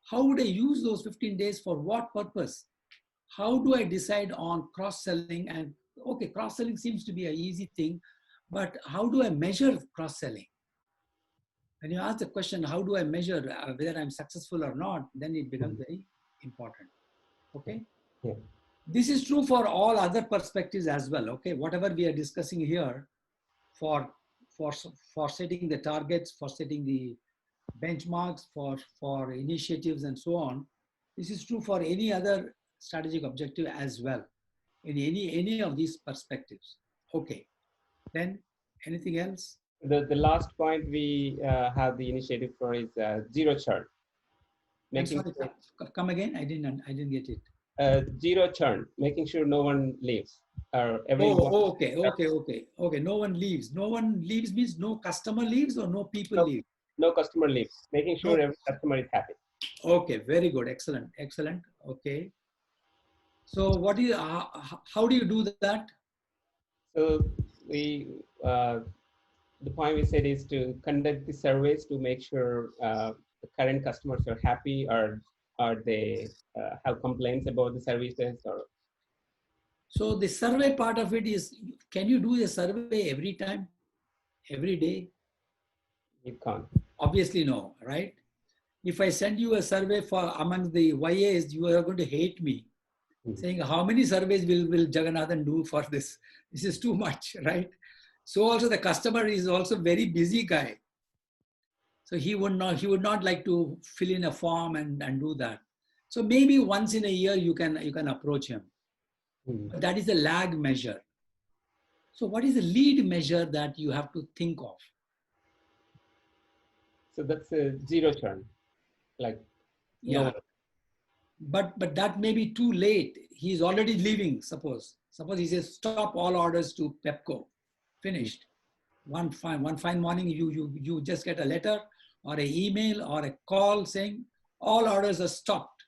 S3: how would I use those 15 days for what purpose? How do I decide on cross-selling? And okay, cross-selling seems to be an easy thing, but how do I measure cross-selling? When you ask the question, how do I measure whether I'm successful or not, then it becomes very important. Okay.
S7: Yeah.
S3: This is true for all other perspectives as well. Okay, whatever we are discussing here, for setting the targets, for setting the benchmarks, for initiatives and so on. This is true for any other strategic objective as well, in any of these perspectives. Okay, then anything else?
S7: The last point we have the initiative for is zero churn.
S3: Come again. I didn't get it.
S7: Zero churn, making sure no one leaves. Everyone.
S3: Okay. No one leaves. No one leaves means no customer leaves or no people leave.
S7: No customer leaves. Making sure every customer is happy.
S3: Okay, very good. Excellent. Okay. So what do you? How do you do that?
S7: So we. The point we said is to conduct the surveys to make sure the current customers are happy, or they have complaints about the services. Or
S3: so the survey part of it is, can you do a survey every time, every day?
S7: You can't.
S3: Obviously no, right? If I send you a survey for among the YAs, you are going to hate me, saying how many surveys will Jagannathan do for this? This is too much, right? So also the customer is also very busy guy. So he would not like to fill in a form and do that. So maybe once in a year you can approach him. But that is a lag measure. So what is the lead measure that you have to think of?
S7: So that's a zero churn. Like
S3: yeah. No. But that may be too late. He's already leaving, suppose he says stop all orders to Pepco. Finished. One fine morning, you just get a letter or an email or a call saying all orders are stopped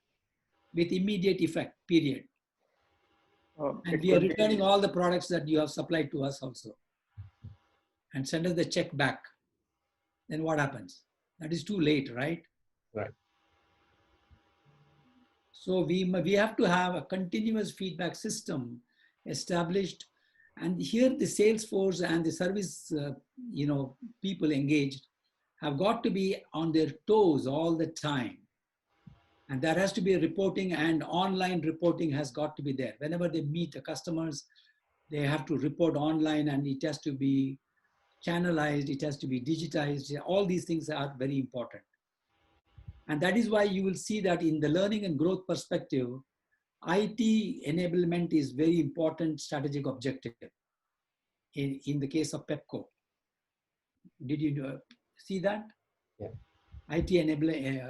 S3: with immediate effect, period. And we are returning all the products that you have supplied to us also. And send us the check back. Then what happens? That is too late, right?
S7: Right.
S3: So we have to have a continuous feedback system established. And here the sales force and the service people engaged have got to be on their toes all the time. And there has to be a reporting, and online reporting has got to be there. Whenever they meet the customers, they have to report online, and it has to be channelized, it has to be digitized. All these things are very important. And that is why you will see that in the learning and growth perspective, IT enablement is very important strategic objective in the case of Pepco. Did you see that?
S7: Yeah.
S3: IT enabling,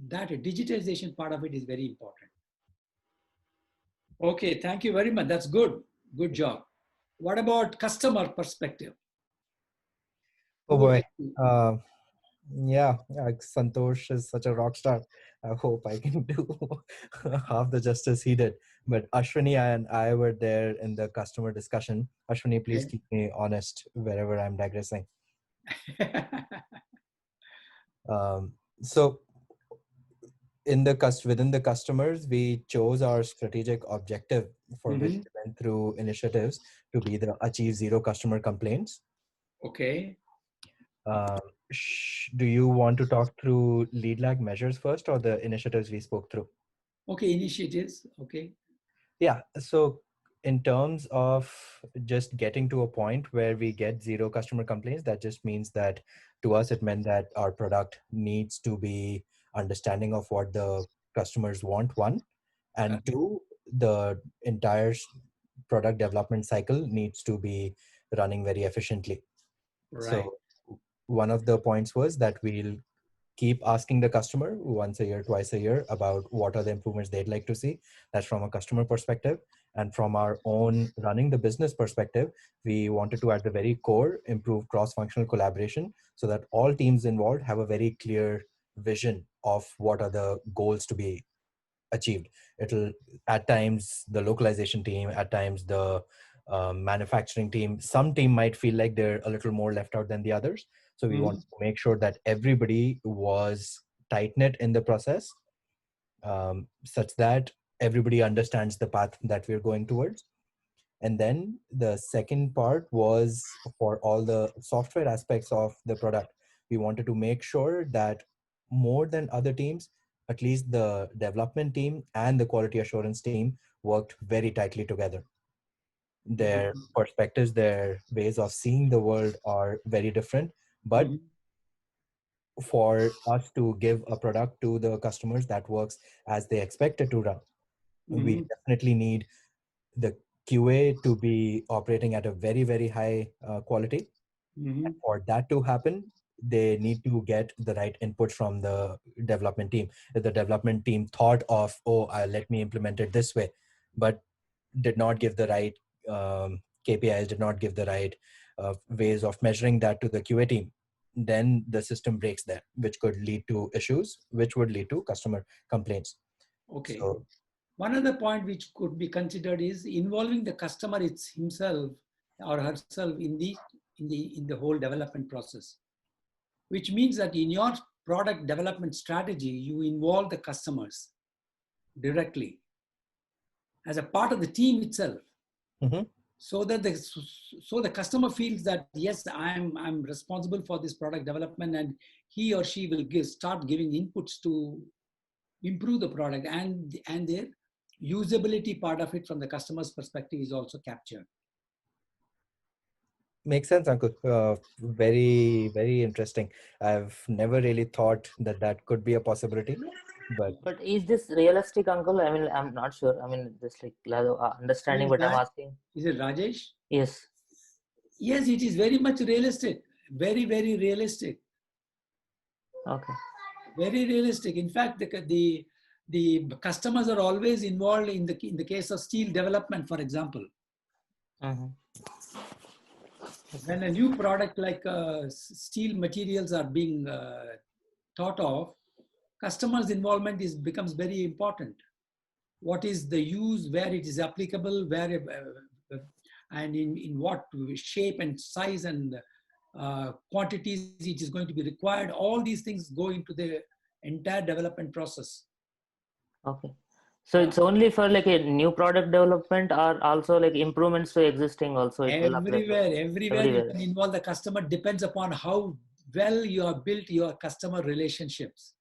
S3: that digitization part of it is very important. Okay, thank you very much. That's good. Good job. What about customer perspective?
S6: Oh boy. Yeah, Santosh is such a rock star. I hope I can do half the justice he did. But Ashwini and I were there in the customer discussion. Ashwini, please keep me honest wherever I'm digressing. So within the customers, we chose our strategic objective for which we went through initiatives to be the achieve zero customer complaints.
S3: Okay.
S6: Do you want to talk through lead lag measures first, or the initiatives we spoke through?
S3: Okay, initiatives. Okay.
S6: Yeah. So in terms of just getting to a point where we get zero customer complaints, that just means that to us, it meant that our product needs to be understanding of what the customers want, one, and two, the entire product development cycle needs to be running very efficiently.
S3: Right.
S6: So one of the points was that we'll keep asking the customer once a year, twice a year about what are the improvements they'd like to see. That's from a customer perspective. And from our own running the business perspective, we wanted to, at the very core, improve cross-functional collaboration so that all teams involved have a very clear vision of what are the goals to be achieved. It'll, at times, the localization team, at times the manufacturing team, some team might feel like they're a little more left out than the others. So we want to make sure that everybody was tight-knit in the process, such that everybody understands the path that we're going towards. And then the second part was for all the software aspects of the product. We wanted to make sure that more than other teams, at least the development team and the quality assurance team worked very tightly together. Their perspectives, their ways of seeing the world are very different, but for us to give a product to the customers that works as they expect it to run, we definitely need the QA to be operating at a very, very high quality. And for that to happen, they need to get the right input from the development team. If the development team thought of, let me implement it this way, but did not give the right KPIs, did not give the right ways of measuring that to the QA team, then the system breaks there, which could lead to issues, which would lead to customer complaints.
S3: Okay.
S6: So,
S3: one other point which could be considered is involving the customer himself or herself in the whole development process, which means that in your product development strategy, you involve the customers directly as a part of the team itself. So that the customer feels that, yes, I'm responsible for this product development, and he or she will start giving inputs to improve the product, and their usability part of it from the customer's perspective is also captured.
S6: Makes sense, Ankur. Very, very interesting. I've never really thought that that could be a possibility. But
S4: is this realistic, Uncle? I mean, I'm not sure. I mean, just like understanding what I'm asking.
S3: Is it Rajesh?
S4: Yes.
S3: Yes, it is very much realistic. Very, very realistic.
S4: Okay.
S3: Very realistic. In fact, the customers are always involved in the case of steel development, for example. When a new product like steel materials are being thought of, customers' involvement becomes very important. What is the use, where it is applicable, where and in what shape and size and quantities it is going to be required. All these things go into the entire development process.
S4: Okay. So it's only for like a new product development, or also like improvements to existing also?
S3: Everywhere you can involve the customer. Depends upon how well you have built your customer relationships.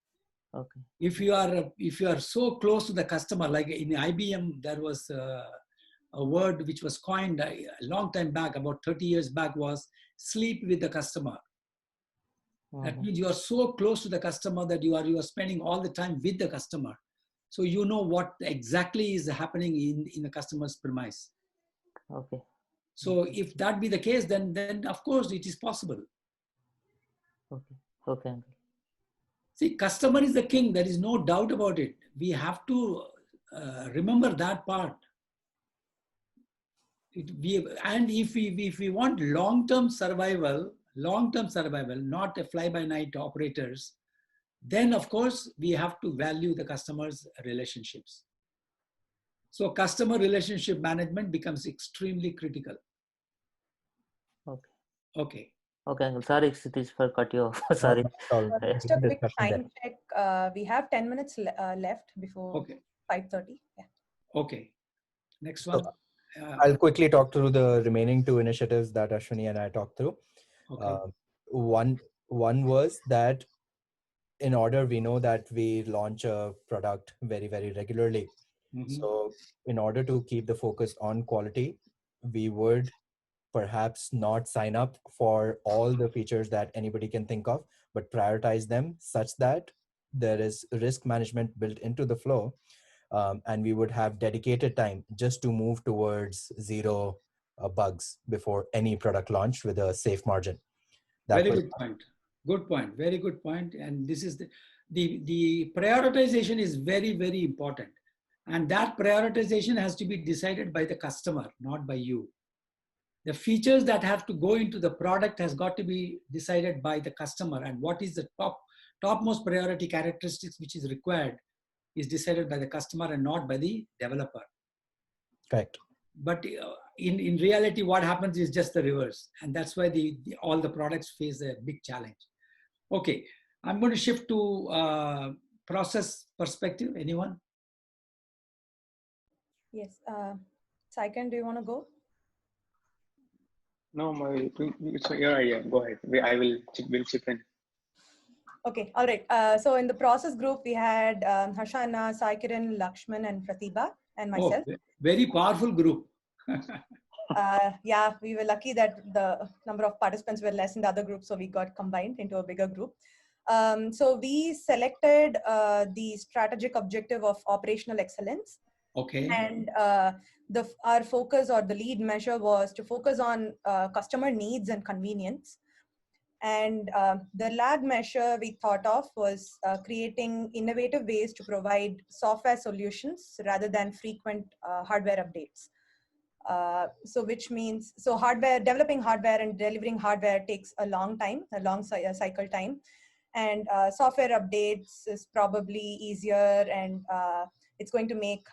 S4: Okay.
S3: If you are so close to the customer, like in IBM, there was a word which was coined a long time back, about 30 years back, was sleep with the customer. That means you are so close to the customer that you are spending all the time with the customer. So you know what exactly is happening in the customer's premise.
S4: Okay.
S3: So if that be the case, then of course it is possible.
S4: Okay. Okay.
S3: See, customer is the king. There is no doubt about it. We have to remember that part. And if we want long-term survival, not a fly-by-night operators, then of course we have to value the customer's relationships. So customer relationship management becomes extremely critical.
S4: Okay.
S3: Okay.
S4: Okay, Uncle. Sorry, Sitish, for cut you off. Sorry.
S2: Just a quick time check. We have 10 minutes left before 5:30. Yeah.
S3: Okay. Next one.
S6: I'll quickly talk through the remaining two initiatives that Ashwini and I talked through.
S3: Okay.
S6: One was that in order, we know that we launch a product very, very regularly. So in order to keep the focus on quality, we would perhaps not sign up for all the features that anybody can think of, but prioritize them such that there is risk management built into the flow. And we would have dedicated time just to move towards zero bugs before any product launch with a safe margin.
S3: Very good point. Good point. Very good point. And this is the prioritization is very, very important. And that prioritization has to be decided by the customer, not by you. The features that have to go into the product has got to be decided by the customer, and what is the topmost priority characteristics which is required is decided by the customer and not by the developer.
S6: Correct.
S3: But in reality, what happens is just the reverse, and that's why all the products face a big challenge. Okay, I'm going to shift to process perspective. Anyone?
S2: Yes. Saiken, do you want to go?
S8: No, it's your idea. Go ahead. We'll chip in.
S2: Okay, all right. So in the process group, we had Harshana, Saikiran, Lakshman, and Pratibha, and myself.
S3: Oh, very powerful group.
S2: Yeah, we were lucky that the number of participants were less in the other group, so we got combined into a bigger group. So we selected the strategic objective of operational excellence.
S3: Okay.
S2: And our focus, or the lead measure, was to focus on customer needs and convenience. And the lag measure we thought of was creating innovative ways to provide software solutions rather than frequent hardware updates. So which means, developing hardware and delivering hardware takes a long time, a long cycle time. And software updates is probably easier, and it's going to make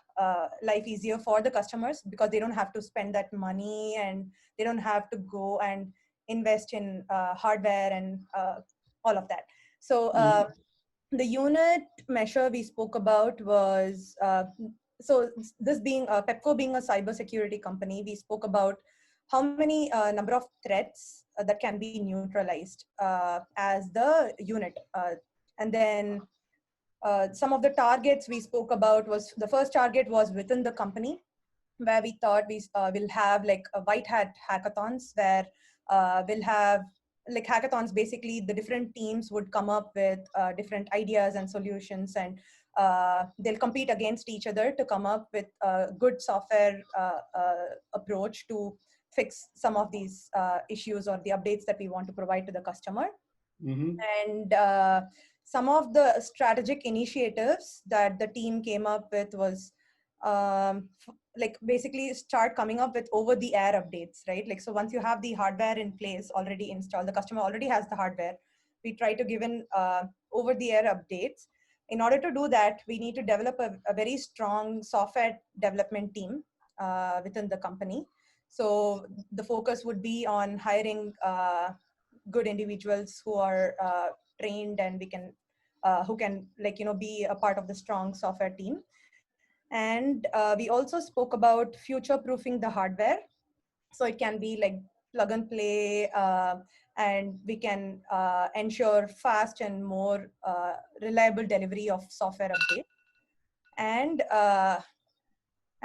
S2: life easier for the customers because they don't have to spend that money, and they don't have to go and invest in hardware and all of that. So the unit measure we spoke about was, so this being Pepco being a cybersecurity company, we spoke about how many number of threats that can be neutralized as the unit. And then some of the targets we spoke about was, the first target was within the company, where we thought we will have like a white hat hackathons, where we'll have like hackathons. Basically, the different teams would come up with different ideas and solutions, and they'll compete against each other to come up with a good software approach to fix some of these issues or the updates that we want to provide to the customer.
S3: Mm-hmm.
S2: And some of the strategic initiatives that the team came up with was like basically start coming up with over-the-air updates, right? Like, so once you have the hardware in place already installed, the customer already has the hardware, we try to give in over-the-air updates. In order to do that, we need to develop a very strong software development team within the company. So the focus would be on hiring good individuals who are trained, and we can who can, like, you know, be a part of the strong software team. And we also spoke about future proofing the hardware, so it can be like plug and play, and we can ensure fast and more reliable delivery of software update. And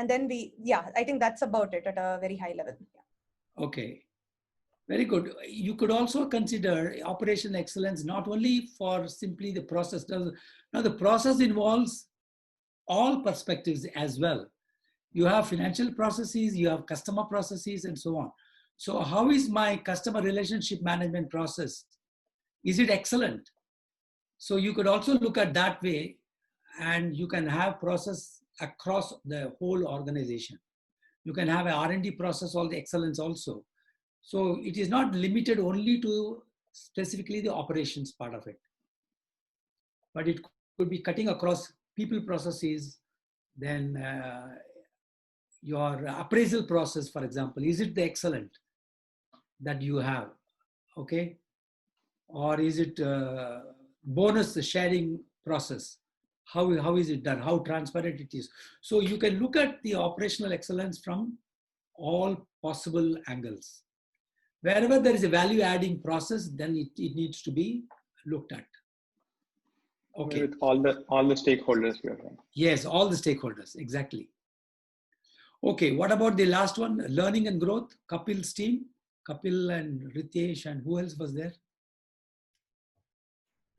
S2: then I think that's about it at a very high level. Yeah.
S3: Okay. Very good. You could also consider operational excellence not only for simply the process. Now, the process involves all perspectives as well. You have financial processes, you have customer processes, and so on. So how is my customer relationship management process? Is it excellent? So you could also look at that way, and you can have process across the whole organization. You can have an R&D process, all the excellence also. So it is not limited only to specifically the operations part of it, but it could be cutting across people processes. Then your appraisal process, for example, is it the excellent that you have? Okay. Or is it bonus sharing process? How is it done? How transparent it is? So you can look at the operational excellence from all possible angles. Wherever there is a value adding process, then it needs to be looked at. Okay.
S8: With all the stakeholders we are saying.
S3: Yes, all the stakeholders, exactly. Okay, what about the last one? Learning and growth, Kapil's team, Kapil and Ritesh, and who else was there?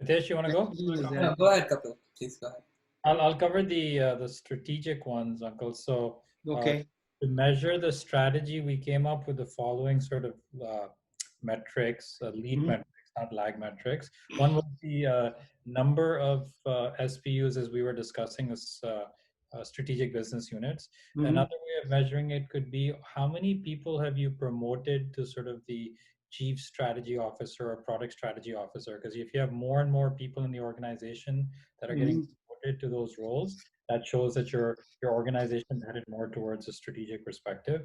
S9: Ritesh, you want to go?
S5: No, go ahead, Kapil. Please go ahead.
S9: I'll cover the strategic ones, Uncle. So
S3: Okay.
S9: To measure the strategy, we came up with the following sort of metrics, lead metrics. not lag metrics. One was the number of SPUs, as we were discussing, as strategic business units. Another way of measuring it could be how many people have you promoted to sort of the chief strategy officer or product strategy officer? Because if you have more and more people in the organization that are getting promoted to those roles, that shows that your organization is headed more towards a strategic perspective.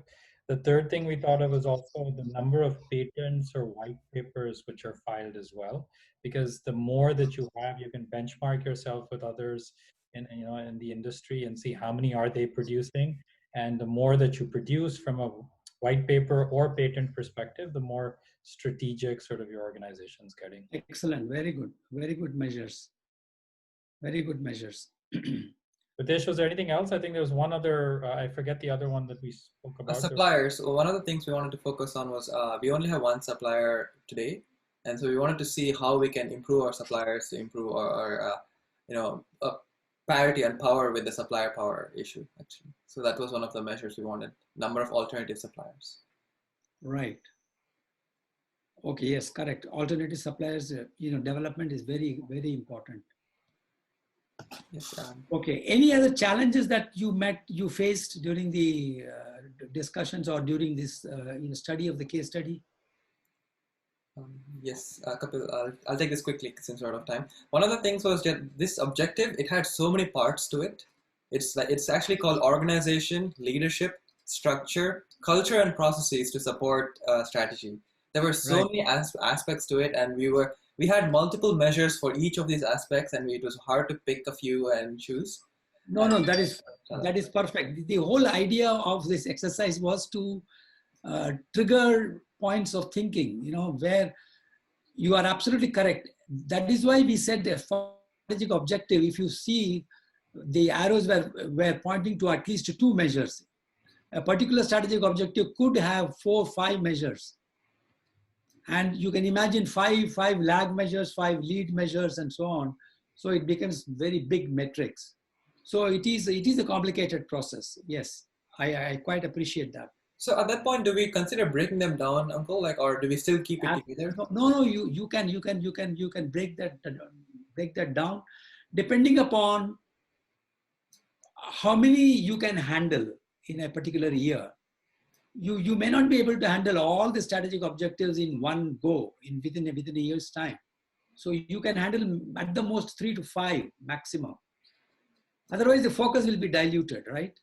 S9: The third thing we thought of was also the number of patents or white papers which are filed as well, because the more that you have, you can benchmark yourself with others in the industry and see how many are they producing. And the more that you produce from a white paper or patent perspective, the more strategic sort of your organization's getting.
S3: Excellent. Very good. Very good measures. Very good measures.
S9: Ritesh, was there anything else? I think there was one other, I forget the other one that we spoke about.
S5: Suppliers. So one of the things we wanted to focus on was we only have one supplier today. And so we wanted to see how we can improve our suppliers to improve our parity and power with the supplier power issue, actually. So that was one of the measures we wanted, number of alternative suppliers.
S3: Right. Okay, yes, correct. Alternative suppliers, development is very, very important.
S5: Yes.
S3: Okay. Any other challenges that you faced during the discussions or during this study of the case study?
S5: Yes, a couple. I'll take this quickly since we're out of time. One of the things was that this objective, it had so many parts to it. It's actually called organization, leadership, structure, culture, and processes to support strategy. There were so many aspects to it, and we had multiple measures for each of these aspects, and it was hard to pick a few and choose.
S3: No, that is perfect. The whole idea of this exercise was to trigger points of thinking, where you are absolutely correct. That is why we said the strategic objective, if you see the arrows were pointing to at least 2 measures. A particular strategic objective could have 4 or 5 measures. And you can imagine 5 lag measures, 5 lead measures, and so on. So it becomes very big metrics. So it is a complicated process. Yes, I quite appreciate that.
S5: So at that point, do we consider breaking them down, Uncle? Or do we still keep it together?
S3: No. You can break that down, depending upon how many you can handle in a particular year. You may not be able to handle all the strategic objectives in one go within a year's time. So you can handle at the most 3 to 5 maximum. Otherwise, the focus will be diluted, right?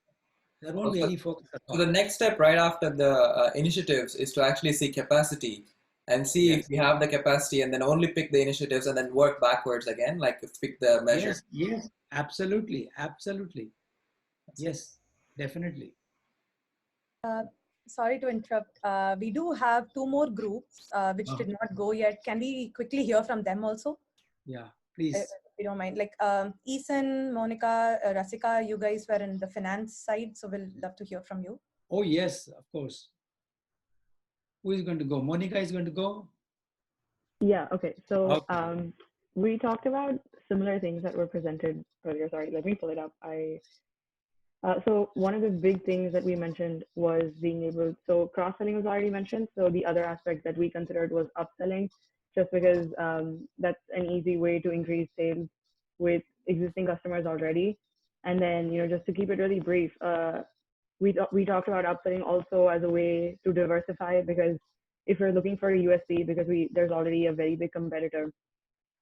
S3: There won't be any focus at all.
S5: So the next step right after the initiatives is to actually see capacity and see if we have the capacity, and then only pick the initiatives and then work backwards again, like pick the measures.
S3: Yes, absolutely. Yes, definitely.
S2: Sorry to interrupt. We do have 2 more groups which did not go yet. Can we quickly hear from them also?
S3: Yeah, please.
S2: If you don't mind. Like Eason, Monica, Rasika, you guys were in the finance side, so we'll love to hear from you.
S3: Oh, yes, of course. Who is going to go? Monica is going to go?
S10: Yeah, okay. So we talked about similar things that were presented earlier. Sorry, let me pull it up. So one of the big things that we mentioned was being able, so cross-selling was already mentioned. So the other aspect that we considered was upselling, just because that's an easy way to increase sales with existing customers already. And then, just to keep it really brief, we talked about upselling also as a way to diversify, because if you're looking for a USP, because there's already a very big competitor,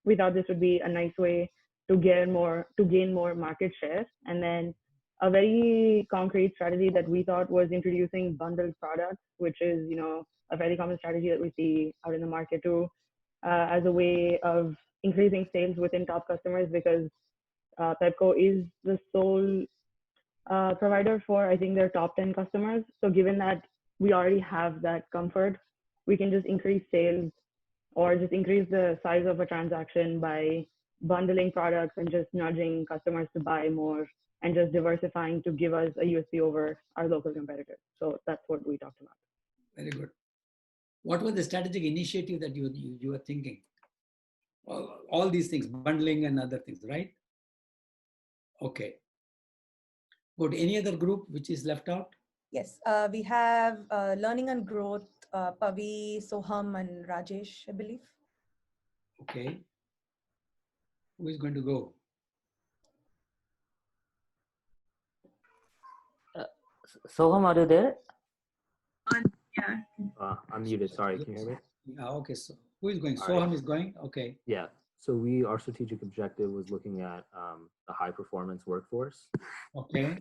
S10: we thought this would be a nice way to gain more market share. And then a very concrete strategy that we thought was introducing bundled products, which is, a very common strategy that we see out in the market too, as a way of increasing sales within top customers, because Pepco is the sole provider for, I think, their top 10 customers. So given that we already have that comfort, we can just increase sales or just increase the size of a transaction by bundling products and just nudging customers to buy more and just diversifying to give us a USP over our local competitors. So that's what we talked about.
S3: Very good. What was the strategic initiative that you were thinking? All these things, bundling and other things, right? Okay. Good. Any other group which is left out?
S2: Yes, we have Learning and Growth, Pavi, Soham, and Rajesh, I believe.
S3: Okay. Who is going to go?
S4: Soham, are you there?
S11: Yeah.
S12: I'm muted. Sorry, can you hear me?
S3: Yeah, okay. So who is going?
S12: All
S3: Soham
S12: right.
S3: is going. Okay.
S12: Yeah. So our strategic objective was looking at the high performance workforce.
S3: Okay.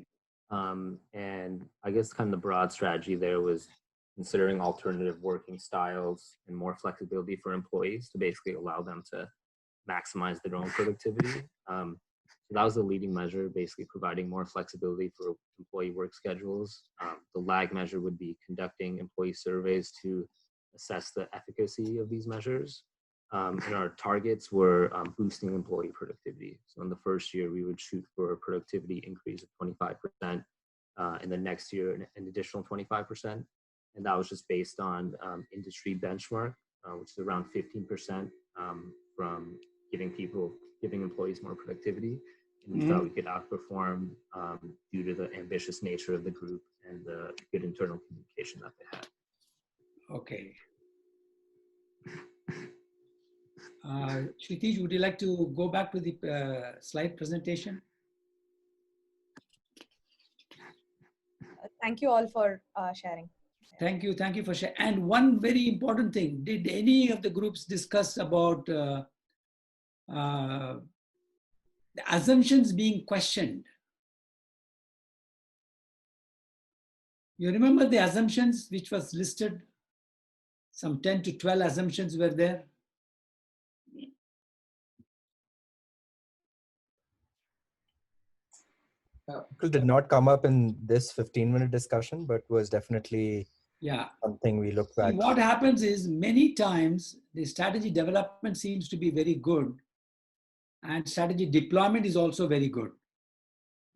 S12: And I guess kind of the broad strategy there was considering alternative working styles and more flexibility for employees to basically allow them to maximize their own productivity. So that was the leading measure, basically providing more flexibility for employee work schedules. The lag measure would be conducting employee surveys to assess the efficacy of these measures. And our targets were boosting employee productivity. So in the first year, we would shoot for a productivity increase of 25%. In the next year, an additional 25%. And that was just based on industry benchmark, which is around 15% from giving employees more productivity. And we thought we could outperform due to the ambitious nature of the group and the good internal communication that they had.
S3: Okay. Kshitij, would you like to go back to the slide presentation?
S2: Thank you all for sharing.
S3: Thank you for sharing. And one very important thing, did any of the groups discuss about the assumptions being questioned? You remember the assumptions which was listed? Some 10 to 12 assumptions were there.
S6: It did not come up in this 15-minute discussion, but was definitely something we looked back.
S3: See, what happens is many times the strategy development seems to be very good and strategy deployment is also very good.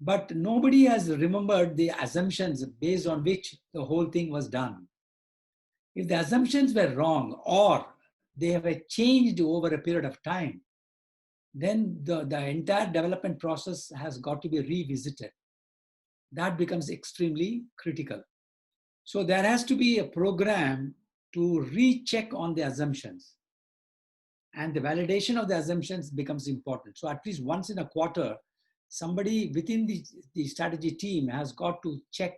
S3: But nobody has remembered the assumptions based on which the whole thing was done. If the assumptions were wrong or they have changed over a period of time, then the entire development process has got to be revisited. That becomes extremely critical. So there has to be a program to recheck on the assumptions. And the validation of the assumptions becomes important. So at least once in a quarter, somebody within the strategy team has got to check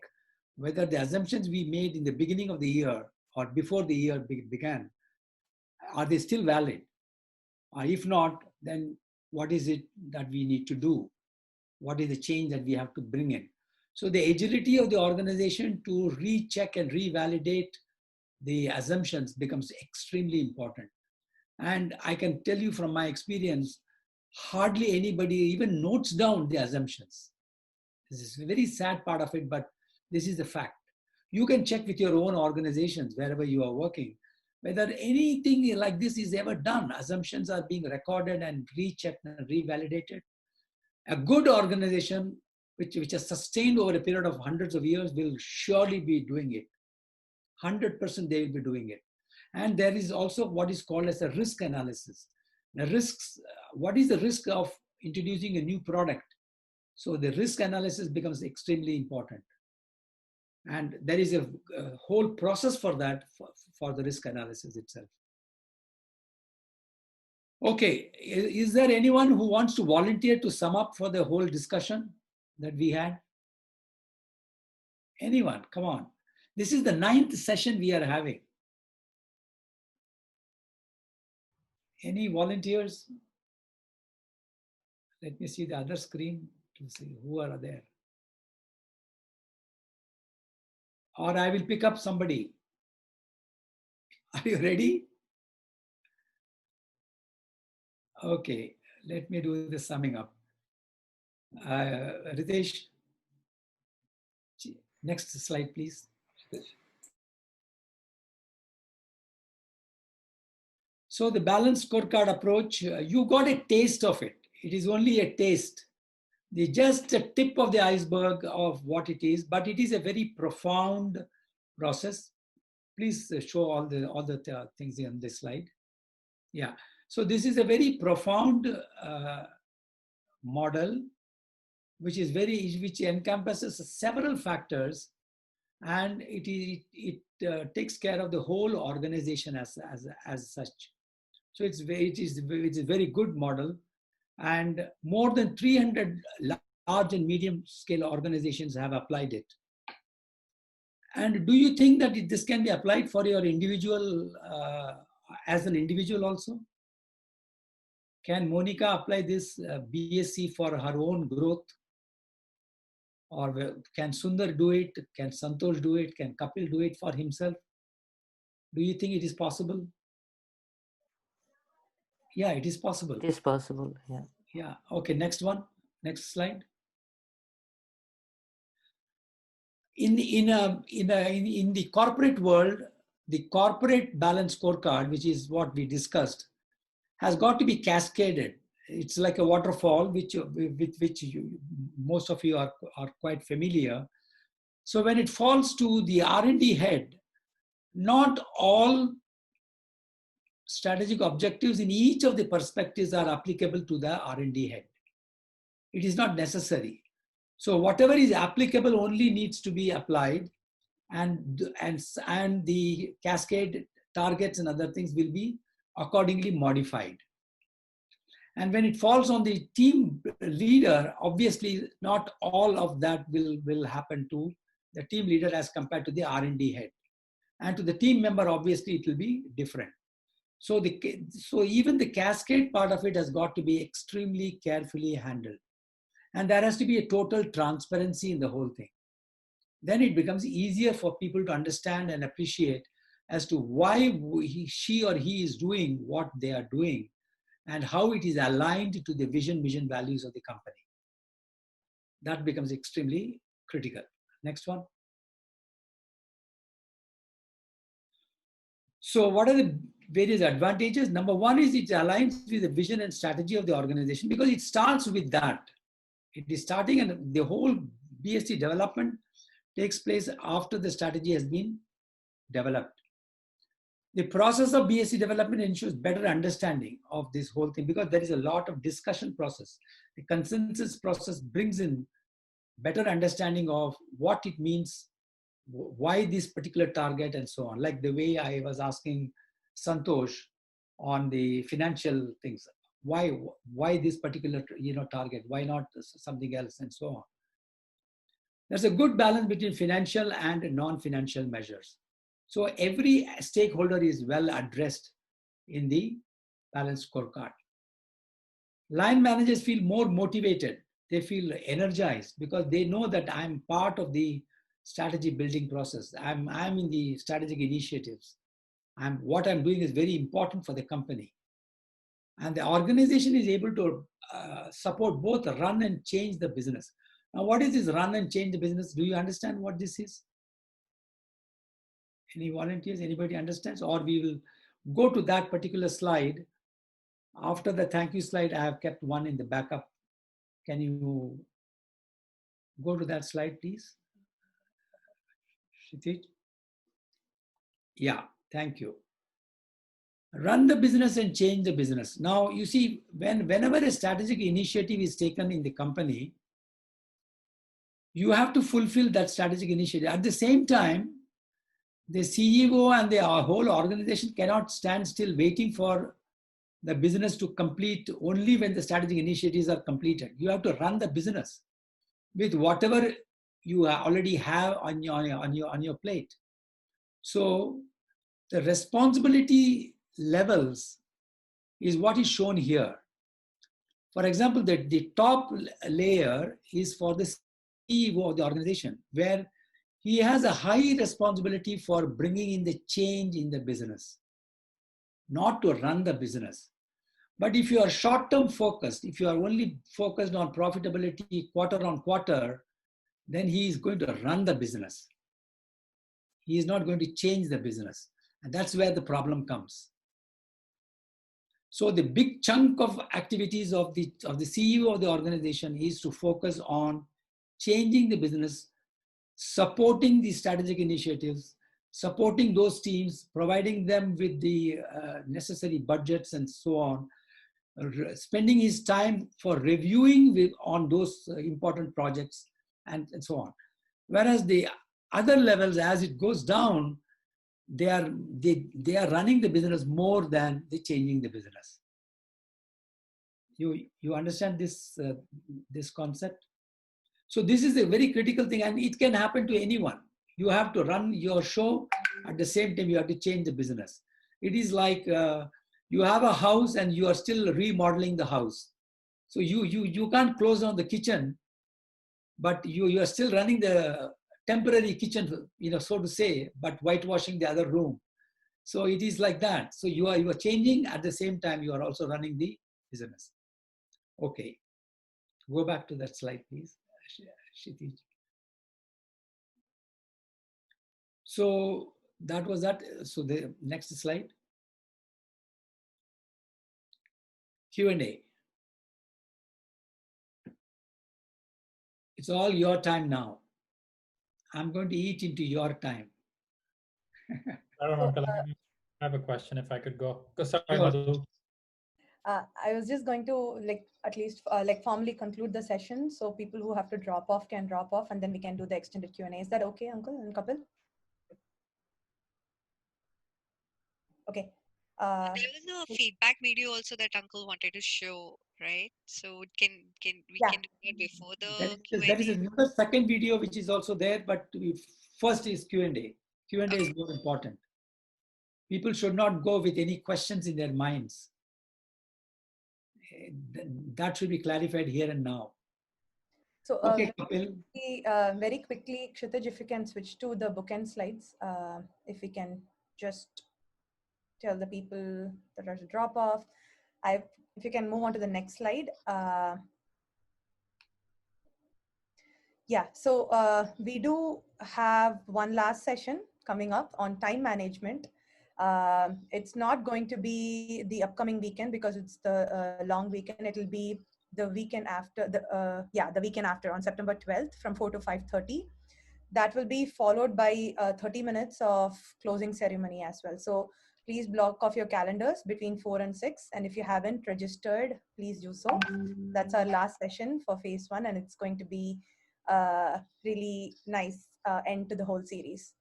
S3: whether the assumptions we made in the beginning of the year or before the year began, are they still valid? Or if not, then what is it that we need to do? What is the change that we have to bring in? So the agility of the organization to recheck and revalidate the assumptions becomes extremely important. And I can tell you from my experience, hardly anybody even notes down the assumptions. This is a very sad part of it, but this is the fact. You can check with your own organizations, wherever you are working, whether anything like this is ever done. Assumptions are being recorded and rechecked and revalidated. A good organization, which has sustained over a period of hundreds of years, will surely be doing it. 100% they will be doing it. And there is also what is called as a risk analysis. The risks, what is the risk of introducing a new product? So the risk analysis becomes extremely important. And there is a whole process for that, for the risk analysis itself. Okay, is there anyone who wants to volunteer to sum up for the whole discussion that we had? Anyone, come on. This is the 9th session we are having. Any volunteers? Let me see the other screen to see who are there. Or I will pick up somebody. Are you ready? Okay, let me do the summing up. Ritesh, next slide, please. So the balanced scorecard approach, you got a taste of it. It is only a taste. Just a tip of the iceberg of what it is, but it is a very profound process. Please show all the things on this slide. Yeah. So this is a very profound model, which encompasses several factors, and it takes care of the whole organization as such. So it's a very good model, and more than 300 large and medium scale organizations have applied it. And do you think that this can be applied for your individual, as an individual also? Can Monica apply this BSc for her own growth? Or can Sundar do it? Can Santosh do it? Can Kapil do it for himself? Do you think it is possible? Yeah, it is possible.
S4: It is possible, yeah.
S3: Yeah, okay, next one. Next slide. In the corporate world, the corporate balance scorecard, which is what we discussed, has got to be cascaded. It's like a waterfall, with which most of you are quite familiar. So when it falls to the R&D head, not all strategic objectives in each of the perspectives are applicable to the R&D head. It is not necessary. So whatever is applicable only needs to be applied, and the cascade targets and other things will be accordingly modified. And when it falls on the team leader, obviously not all of that will happen to the team leader as compared to the R&D head. And to the team member, obviously it will be different. So even the cascade part of it has got to be extremely carefully handled. And there has to be a total transparency in the whole thing. Then it becomes easier for people to understand and appreciate as to why she or he is doing what they are doing, and how it is aligned to the vision, mission, values of the company. That becomes extremely critical. Next one. So what are the various advantages? Number one is it aligns with the vision and strategy of the organization, because it starts with that. It is starting, and the whole BSc development takes place after the strategy has been developed. The process of BSc development ensures better understanding of this whole thing, because there is a lot of discussion process. The consensus process brings in better understanding of what it means, why this particular target, and so on. Like the way I was asking Santosh on the financial things. Why this particular target? Why not something else, and so on. There's a good balance between financial and non-financial measures. So every stakeholder is well addressed in the balanced scorecard. Line managers feel more motivated. They feel energized because they know that I'm part of the strategy building process. I'm in the strategic initiatives. What I'm doing is very important for the company. And the organization is able to support both run and change the business. Now, what is this run and change the business? Do you understand what this is? Any volunteers? Anybody understands? Or we will go to that particular slide. After the thank you slide, I have kept one in the backup. Can you go to that slide, please? Kshitij? Yeah, thank you. Run the business and change the business. Now, you see, whenever a strategic initiative is taken in the company, you have to fulfill that strategic initiative. At the same time, the CEO and the whole organization cannot stand still waiting for the business to complete only when the strategic initiatives are completed. You have to run the business with whatever you already have on your plate. So the responsibility levels is what is shown here. For example, the top layer is for the CEO of the organization, where he has a high responsibility for bringing in the change in the business, not to run the business. But if you are short-term focused, if you are only focused on profitability quarter on quarter, then he is going to run the business. He is not going to change the business. And that's where the problem comes. So the big chunk of activities of the CEO of the organization is to focus on changing the business, supporting the strategic initiatives, supporting those teams, providing them with the necessary budgets and so on, spending his time for reviewing on those important projects and so on. Whereas the other levels, as it goes down, they are running the business more than they changing the business. You understand this concept? So this is a very critical thing, and it can happen to anyone. You have to run your show, at the same time you have to change the business. It is like you have a house and you are still remodeling the house. So you can't close down the kitchen, but you are still running the temporary kitchen, so to say, but whitewashing the other room. So it is like that. So you are changing, at the same time you are also running the business. Okay, go back to that slide, please, Kshitij. So that was that. So the next slide. Q&A. It's all your time now. I'm going to eat into your time.
S9: I have a question if I could go. Sorry,
S3: Sure.
S9: Madhu.
S2: I was just going to at least formally conclude the session, so people who have to drop off can drop off, and then we can do the extended Q&A. Is that okay, Uncle and Kapil? Okay.
S13: There was a feedback video also that Uncle wanted to show, right? So can we can do that before the Q&A?
S3: That is another second video which is also there, but first is Q&A. Q&A is more important. People should not go with any questions in their minds. That should be clarified here and now.
S2: So
S3: okay, Kapil.
S2: Very quickly, Kshitij, if you can switch to the bookend slides, if we can just tell the people that are to drop off. If you can move on to the next slide. Yeah, so we do have one last session coming up on time management. It's not going to be the upcoming weekend because it's the long weekend. It'll be the weekend after, the weekend after on September 12th from 4 to 5:30. That will be followed by 30 minutes of closing ceremony as well. So please block off your calendars between 4 and 6. And if you haven't registered, please do so. That's our last session for phase 1, and it's going to be really nice end to the whole series.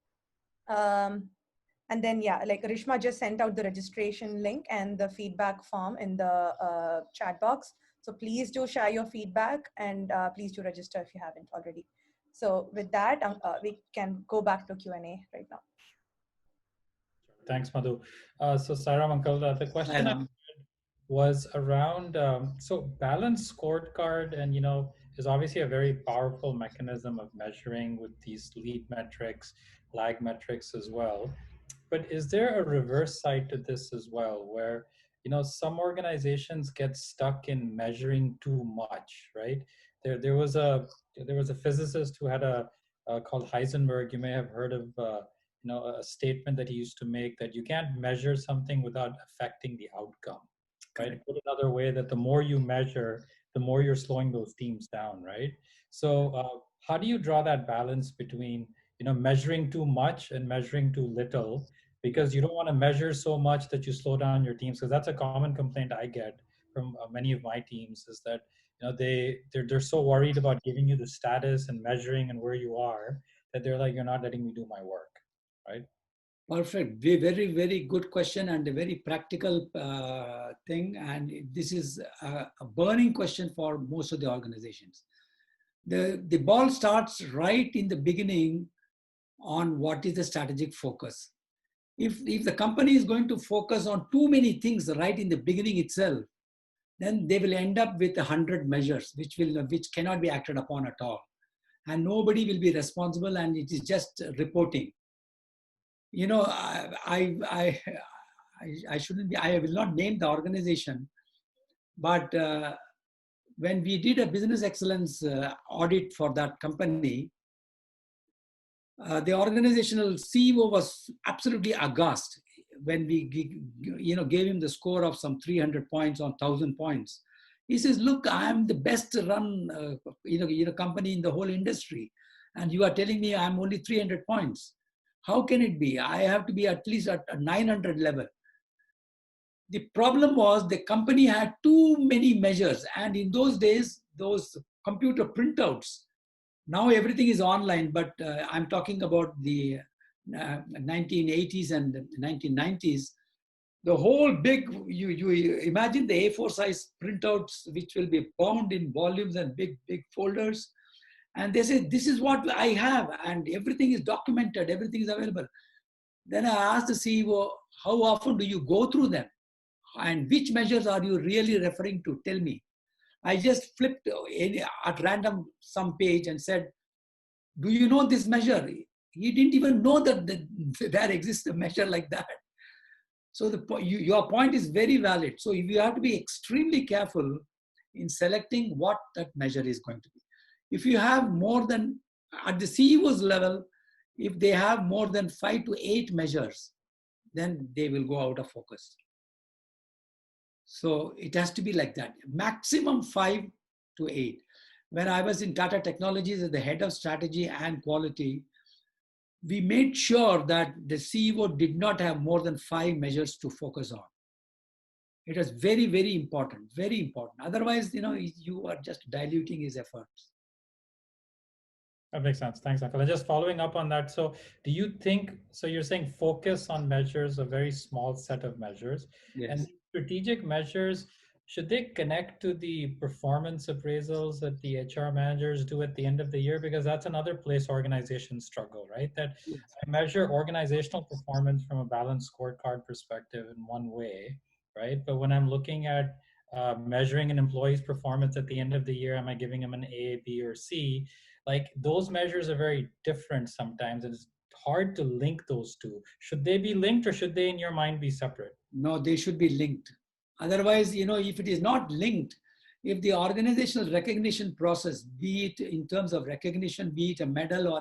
S2: And then, yeah, like Rishma just sent out the registration link and the feedback form in the chat box. So please do share your feedback, and please do register if you haven't already. So with that, we can go back to Q&A right now.
S9: Thanks, Madhu. So Sairam, Uncle, the question I had was around, so balanced scorecard, and is obviously a very powerful mechanism of measuring with these lead metrics, lag metrics as well. But is there a reverse side to this as well, where some organizations get stuck in measuring too much, right? There was a physicist who had called Heisenberg. You may have heard of a statement that he used to make, that you can't measure something without affecting the outcome, right? Put another way, that the more you measure, the more you're slowing those teams down, right? So how do you draw that balance between measuring too much and measuring too little? Because you don't want to measure so much that you slow down your teams, because that's a common complaint I get from many of my teams, is that they're so worried about giving you the status and measuring and where you are, that they're like, you're not letting me do my work, right?
S3: Perfect. Very, very good question, and a very practical thing. And this is a burning question for most of the organizations. The ball starts right in the beginning on what is the strategic focus. If the company is going to focus on too many things right in the beginning itself, then they will end up with 100 measures, which cannot be acted upon at all. And nobody will be responsible, and it is just reporting. I shouldn't be, I will not name the organization, but when we did a business excellence audit for that company, the organizational CEO was absolutely aghast when we gave him the score of some 300 points on 1,000 points. He says, look, I am the best run company in the whole industry, and you are telling me I'm only 300 points. How can it be? I have to be at least at a 900 level. The problem was the company had too many measures, and in those days, those computer printouts, now everything is online, but I'm talking about the 1980s and 1990s, the whole big, you imagine the A4 size printouts, which will be bound in volumes and big folders. And they say, this is what I have, and everything is documented, everything is available. Then I asked the CEO, how often do you go through them? And which measures are you really referring to? Tell me. I just flipped at random some page and said, do you know this measure? He didn't even know that there exists a measure like that. So your point is very valid. So you have to be extremely careful in selecting what that measure is going to be. If you have more than, at the CEO's level, if they have more than 5 to 8 measures, then they will go out of focus. So it has to be like that, maximum 5 to 8. When I was in Tata Technologies as the head of strategy and quality, we made sure that the CEO did not have more than 5 measures to focus on. It was very, very important, very important. Otherwise, you are just diluting his efforts.
S9: That makes sense. Thanks, Uncle. And just following up on that, so do you think, so you're saying focus on measures, a very small set of measures,
S3: yes.
S9: And strategic measures, should they connect to the performance appraisals that the HR managers do at the end of the year? Because that's another place organizations struggle, right? That yes. I measure organizational performance from a balanced scorecard perspective in one way, right? But when I'm looking at measuring an employee's performance at the end of the year, am I giving them an A, B, or C? Like those measures are very different sometimes, and it's hard to link those two. Should they be linked, or should they, in your mind, be separate?
S3: No, they should be linked. Otherwise, if it is not linked, if the organizational recognition process, be it in terms of recognition, be it a medal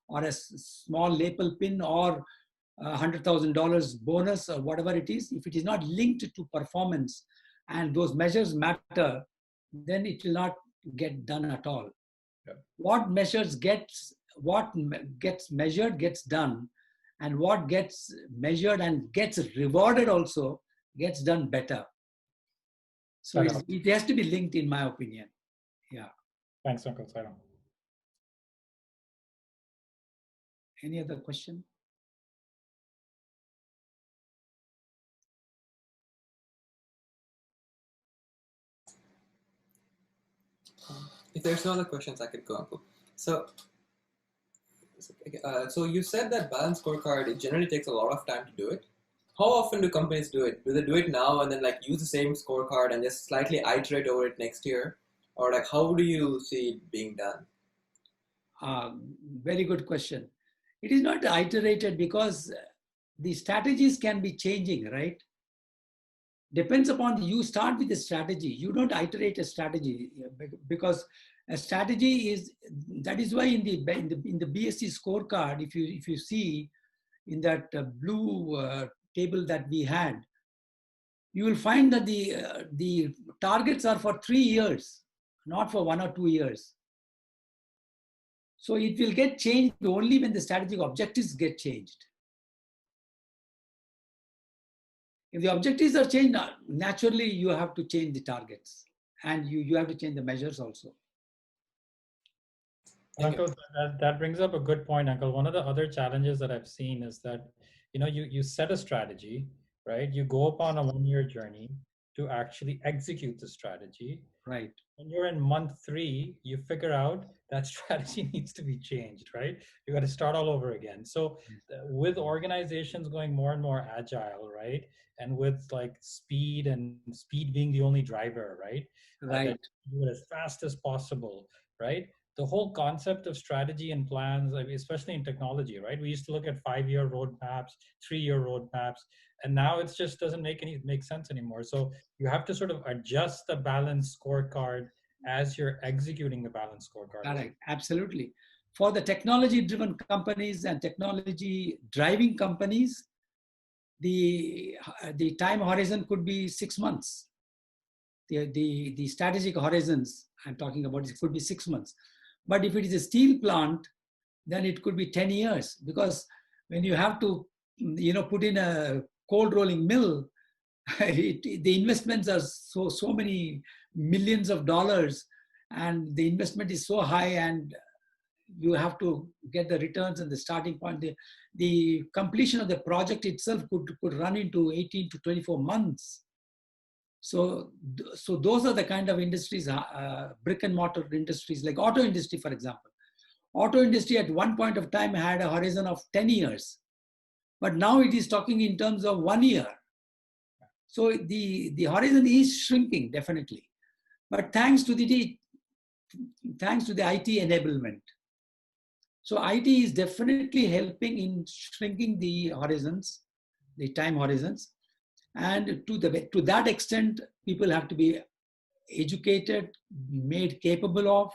S3: or a small lapel pin or $100,000 bonus or whatever it is, if it is not linked to performance and those measures matter, then it will not get done at all. Yeah. What gets measured gets done, and what gets measured and gets rewarded also gets done better. So it has to be linked, in my opinion. Yeah.
S9: Thanks, Uncle Sairam.
S3: Any other question?
S5: If there's no other questions, I could go, Uncle. So you said that balanced scorecard, it generally takes a lot of time to do it. How often do companies do it? Do they do it now and then use the same scorecard and just slightly iterate over it next year? Or how do you see it being done?
S3: Very good question. It is not iterated because the strategies can be changing, right? Depends upon, you start with a strategy. You don't iterate a strategy because a strategy is, that is why in the BSc scorecard, if you see in that blue table that we had, you will find that the targets are for 3 years, not for 1 or 2 years. So it will get changed only when the strategic objectives get changed. If the objectives are changed, naturally you have to change the targets, and you have to change the measures also.
S9: Uncle, that brings up a good point, Uncle. One of the other challenges that I've seen is that, you set a strategy, right? You go upon a 1-year journey to actually execute the strategy.
S3: Right.
S9: When you're in month 3, you figure out that strategy needs to be changed, right? You got to start all over again. So with organizations going more and more agile, right? And with speed being the only driver, right?
S3: Right.
S9: Do it as fast as possible, right? The whole concept of strategy and plans, especially in technology, right? We used to look at 5-year roadmaps, 3-year roadmaps, and now it just doesn't make sense anymore. So you have to sort of adjust the balanced scorecard as you're executing the balanced scorecard.
S3: Correct. Absolutely. For the technology-driven companies and technology-driving companies, the time horizon could be 6 months. The strategic horizons I'm talking about, it could be 6 months. But if it is a steel plant, then it could be 10 years, because when you have to, put in a cold rolling mill, the investments are so many millions of dollars, and the investment is so high, and you have to get the returns and the starting point. The completion of the project itself could run into 18 to 24 months. So those are the kind of industries, brick and mortar industries, like auto industry, for example. Auto industry at one point of time had a horizon of 10 years, but now it is talking in terms of 1 year. So the horizon is shrinking, definitely. But thanks to the IT enablement. So IT is definitely helping in shrinking the horizons, the time horizons. And to that extent, people have to be educated, made capable of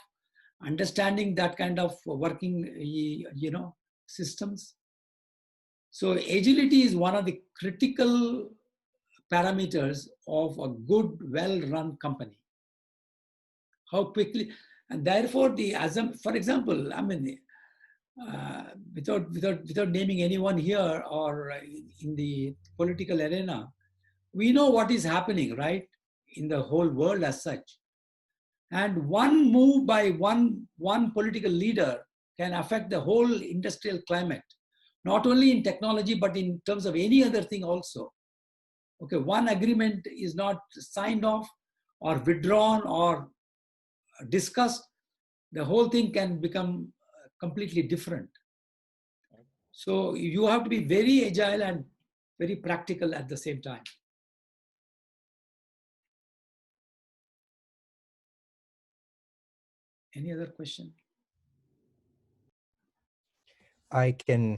S3: understanding that kind of working, systems. So agility is one of the critical parameters of a good, well-run company. How quickly, and therefore for example, I mean, without naming anyone here or in the political arena, we know what is happening, right, in the whole world as such. And one move by one political leader can affect the whole industrial climate, not only in technology, but in terms of any other thing also. Okay, one agreement is not signed off or withdrawn or discussed, the whole thing can become completely different. So you have to be very agile and very practical at the same time. Any other question?
S6: I can,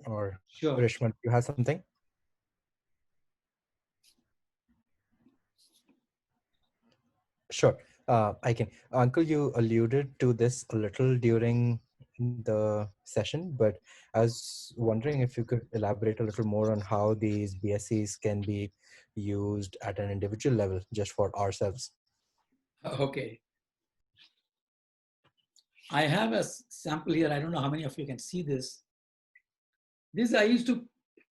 S6: or
S3: sure.
S6: Rishma, you have something? Sure, I can. Uncle, you alluded to this a little during the session, but I was wondering if you could elaborate a little more on how these BSCs can be used at an individual level, just for ourselves.
S3: Okay. I have a sample here. I don't know how many of you can see this. This I used to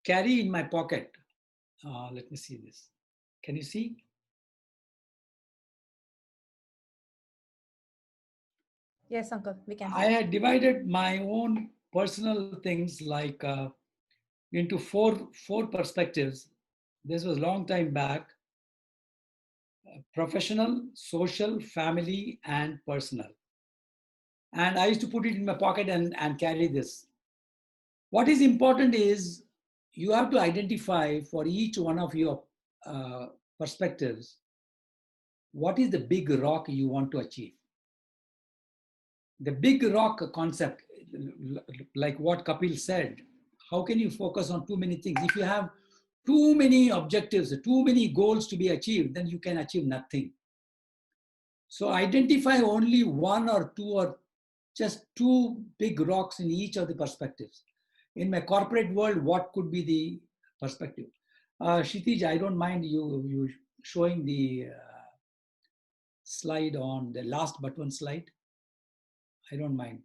S3: carry in my pocket. Let me see this. Can you see?
S2: Yes, Uncle, we can see.
S3: I had divided my own personal things like into four perspectives. This was a long time back. Professional, social, family, and personal. And I used to put it in my pocket and carry this. What is important is you have to identify for each one of your perspectives, what is the big rock you want to achieve? The big rock concept, like what Kapil said, how can you focus on too many things? If you have too many objectives, too many goals to be achieved, then you can achieve nothing. So identify only one or two or just two big rocks in each of the perspectives. In my corporate world, what could be the perspective? Kshitij, I don't mind you showing the slide on the last but one slide. I don't mind.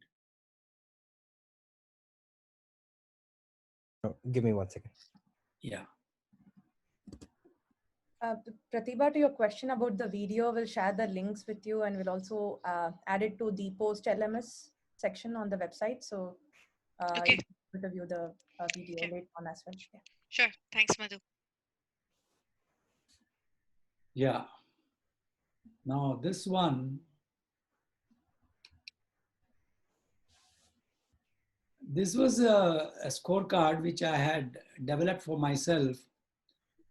S6: Oh, give me 1 second.
S3: Yeah.
S2: Pratibha, to your question about the video, we'll share the links with you and we'll also add it to the post LMS section on the website. So
S13: okay.
S2: you can view the video later on as well. Yeah.
S13: Sure. Thanks, Madhu.
S3: Yeah. Now this one, this was a scorecard which I had developed for myself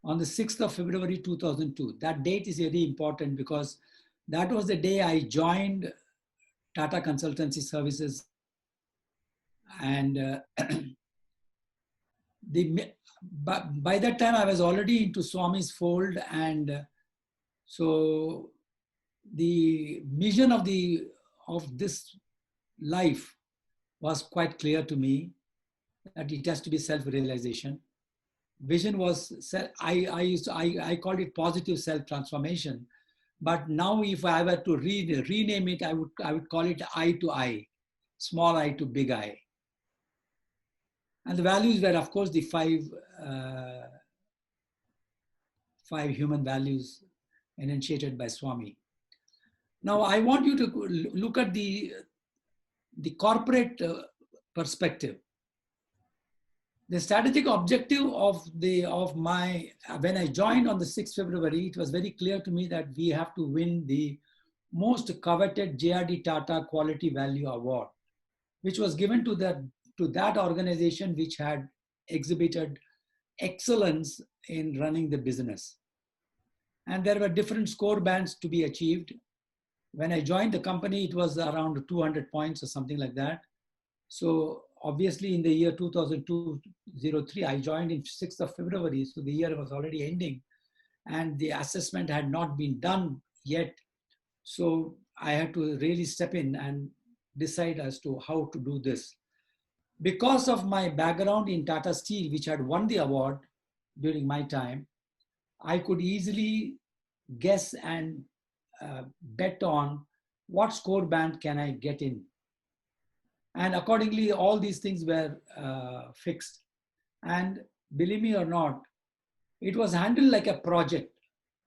S3: on the 6th of February 2002. That date is very important because that was the day I joined Tata Consultancy Services. And by that time I was already into Swami's fold, and so the mission of this life was quite clear to me, that it has to be self-realization. Vision was I called it positive self-transformation, but now if I were to rename it, I would call it I to I, small I to big I. And the values were, of course, the five human values enunciated by Swami. Now I want you to look at the the corporate perspective. The strategic objective when I joined on the 6th February, it was very clear to me that we have to win the most coveted JRD Tata Quality Value Award, which was given to that organization which had exhibited excellence in running the business. And there were different score bands to be achieved. When I joined the company, it was around 200 points or something like that. So obviously in the year 2002-03, I joined in 6th of February. So the year was already ending and the assessment had not been done yet. So I had to really step in and decide as to how to do this. Because of my background in Tata Steel, which had won the award during my time, I could easily guess and bet on what score band can I get in. And accordingly, all these things were fixed. And believe me or not, it was handled like a project.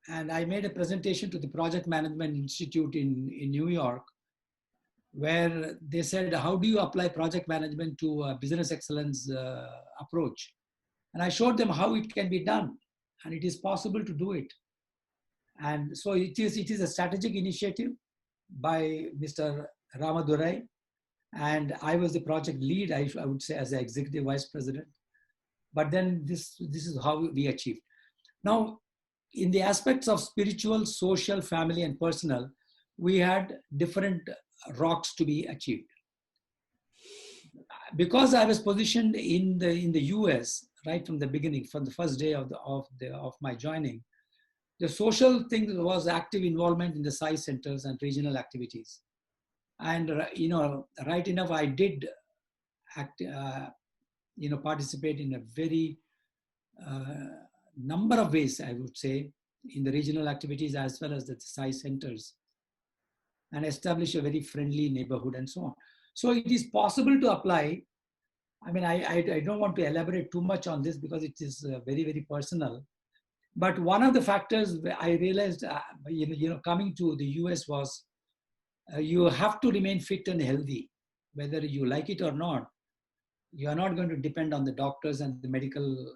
S3: And I made a presentation to the Project Management Institute in New York, where they said, how do you apply project management to a business excellence approach? And I showed them how it can be done. And it is possible to do it. And so it is a strategic initiative by Mr. Ramadurai. And I was the project lead, I would say, as the executive vice president. But then this is how we achieved. Now, in the aspects of spiritual, social, family, and personal, we had different rocks to be achieved. Because I was positioned in the US right from the beginning, from the first day of my joining, the social thing was active involvement in the SAI centers and regional activities. And right enough, I did participate in a very number of ways, I would say, in the regional activities as well as the SAI centers, and establish a very friendly neighborhood and so on. So it is possible to apply. I mean, I don't want to elaborate too much on this because it is very, very personal. But one of the factors I realized, coming to the US was you have to remain fit and healthy, whether you like it or not. You are not going to depend on the doctors and the medical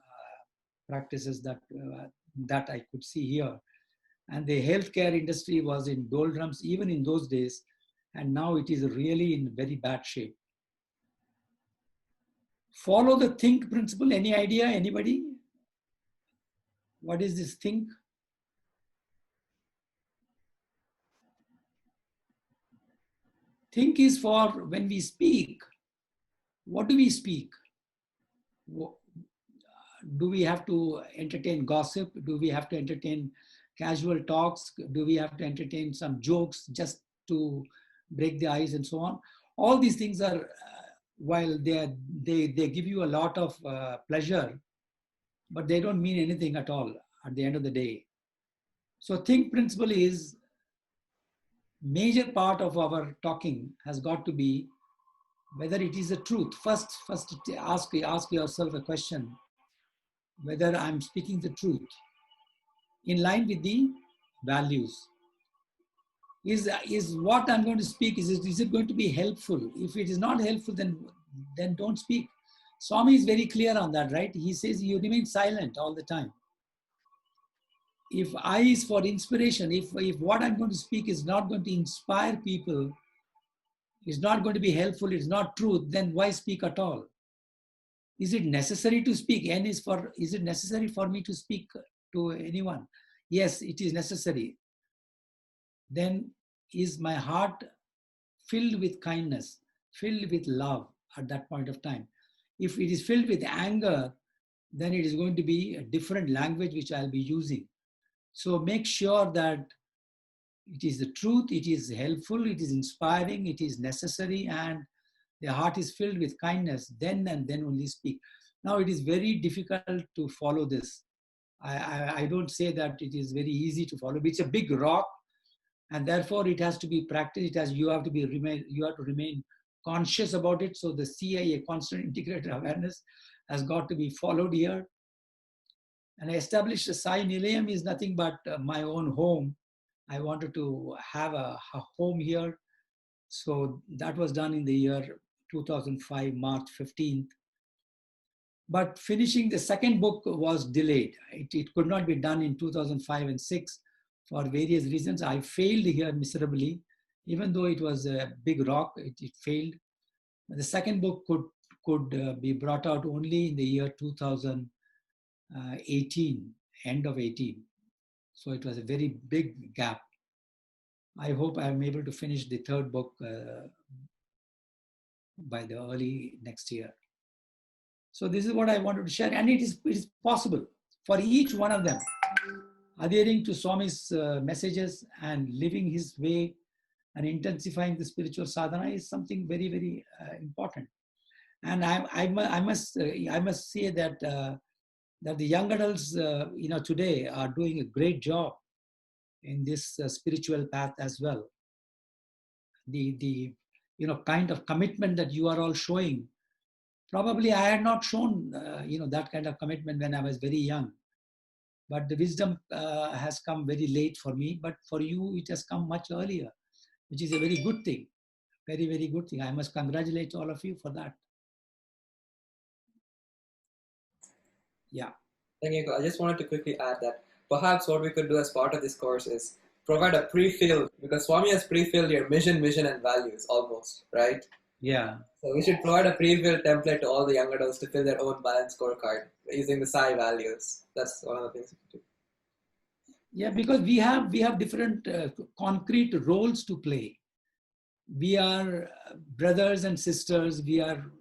S3: practices that I could see here. And the healthcare industry was in doldrums even in those days, and now it is really in very bad shape. Follow the think principle. Any idea? Anybody? What is this think? Think is for when we speak. What do we speak? Do we have to entertain gossip? Do we have to entertain casual talks? Do we have to entertain some jokes just to break the ice and so on? All these things are, while they give you a lot of pleasure, but they don't mean anything at all at the end of the day. So think principle is major part of our talking has got to be whether it is the truth. First ask yourself a question, whether I'm speaking the truth in line with the values. Is what I'm going to speak, is it going to be helpful? If it is not helpful, then don't speak. Swami is very clear on that, right? He says you remain silent all the time. If I is for inspiration, if what I'm going to speak is not going to inspire people, is not going to be helpful, it's not truth, then why speak at all? Is it necessary to speak? Is it necessary for me to speak to anyone? Yes, it is necessary. Then is my heart filled with kindness, filled with love at that point of time? If it is filled with anger, then it is going to be a different language which I'll be using. So make sure that it is the truth, it is helpful, it is inspiring, it is necessary, and the heart is filled with kindness, then and then only speak. Now it is very difficult to follow this. I don't say that it is very easy to follow. It's a big rock, and therefore it has to be practiced. You have to remain conscious about it. So the CIA, constant integrated awareness, has got to be followed here. And I established a Sai Nilayam is nothing but my own home. I wanted to have a home here So that was done in the year 2005, March 15th. But finishing the second book was delayed. It could not be done in 2005 and 6 for various reasons. I failed here miserably. Even though it was a big rock, it failed. The second book could be brought out only in the year 2018, end of 18. So it was a very big gap. I hope I am able to finish the third book by the early next year. So this is what I wanted to share, and it is possible for each one of them. Adhering to Swami's messages and living his way and intensifying the spiritual sadhana is something very, very important. And I must say that that the young adults today are doing a great job in this spiritual path as well. The kind of commitment that you are all showing. Probably I had not shown that kind of commitment when I was very young, but the wisdom has come very late for me. But for you, it has come much earlier, which is a very good thing. Very, very good thing. I must congratulate all of you for that. Yeah.
S5: Thank you. I just wanted to quickly add that perhaps what we could do as part of this course is provide a pre-fill, because Swami has pre-filled your mission, vision, and values almost, right?
S3: Yeah.
S5: So we should provide a pre-filled template to all the young adults to fill their own balance scorecard using the Sai values. That's one of the things we could do.
S3: Yeah, because we have different concrete roles to play. We are brothers and sisters. We are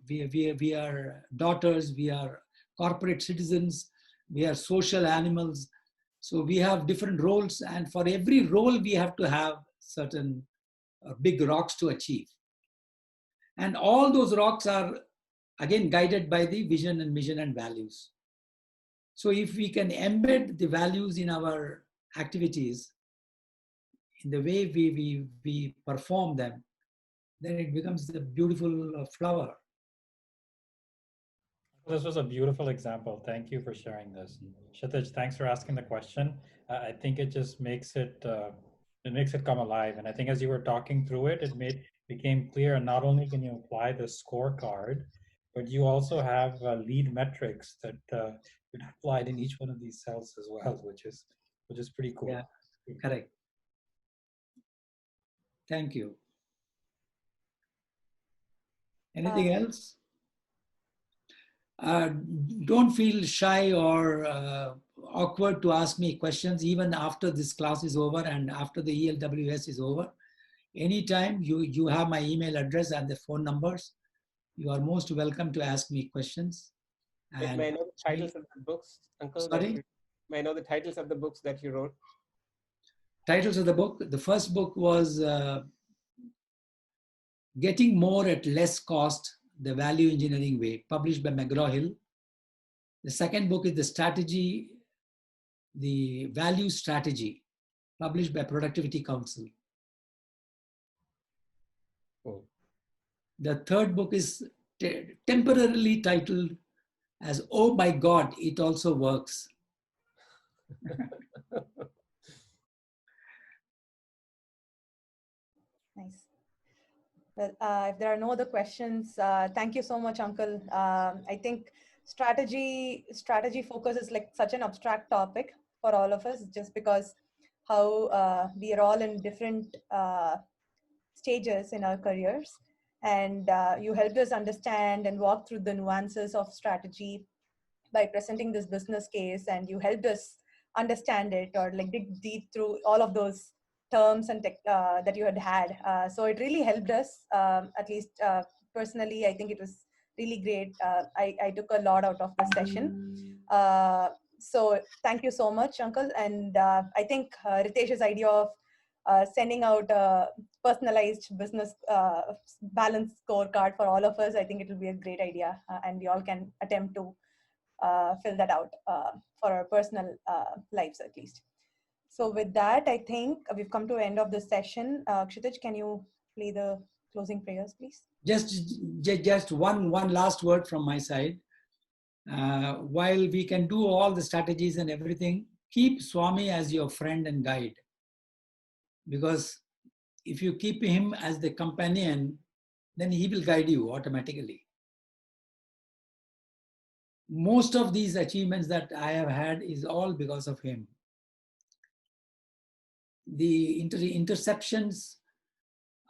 S3: daughters. We are corporate citizens. We are social animals. So we have different roles, and for every role we have to have certain big rocks to achieve. And all those rocks are again guided by the vision and mission and values. So if we can embed the values in our activities, in the way we perform them, then it becomes a beautiful flower.
S9: This was a beautiful example. Thank you for sharing this. Kshitij, thanks for asking the question. I think it just makes it come alive. And I think as you were talking through it, became clear. And not only can you apply the scorecard, but you also have lead metrics that get applied in each one of these cells as well, which is pretty cool.
S3: Yeah, correct. Thank you. Anything else? Don't feel shy or awkward to ask me questions even after this class is over and after the ELWS is over. Anytime you have my email address and the phone numbers, you are most welcome to ask me questions. And
S7: may I know the titles of the books, Uncle?
S3: Sorry?
S7: May I know the titles of the books that you wrote?
S3: Titles of the book. The first book was Getting More at Less Cost, The Value Engineering Way, published by McGraw-Hill. The second book is The Value Strategy, published by Productivity Council.
S7: Oh.
S3: The third book is temporarily titled as Oh My God, It Also Works.
S2: Nice. Well, if there are no other questions, thank you so much, Uncle. I think strategy focus is like such an abstract topic for all of us, just because how we are all in different stages in our careers. And you helped us understand and walk through the nuances of strategy by presenting this business case, and you helped us understand it or like dig deep through all of those terms and that you had. So it really helped us, at least personally. I think it was really great. I took a lot out of the session. So thank you so much, Uncle. And I think Ritesh's idea of sending out a personalized business balance scorecard for all of us, I think it will be a great idea, and we all can attempt to fill that out for our personal lives at least. So with that, I think we've come to the end of the session. Kshitij, can you play the closing prayers, please?
S3: Just one last word from my side. While we can do all the strategies and everything, keep Swami as your friend and guide. Because if you keep him as the companion, then he will guide you automatically. Most of these achievements that I have had is all because of him. The interceptions,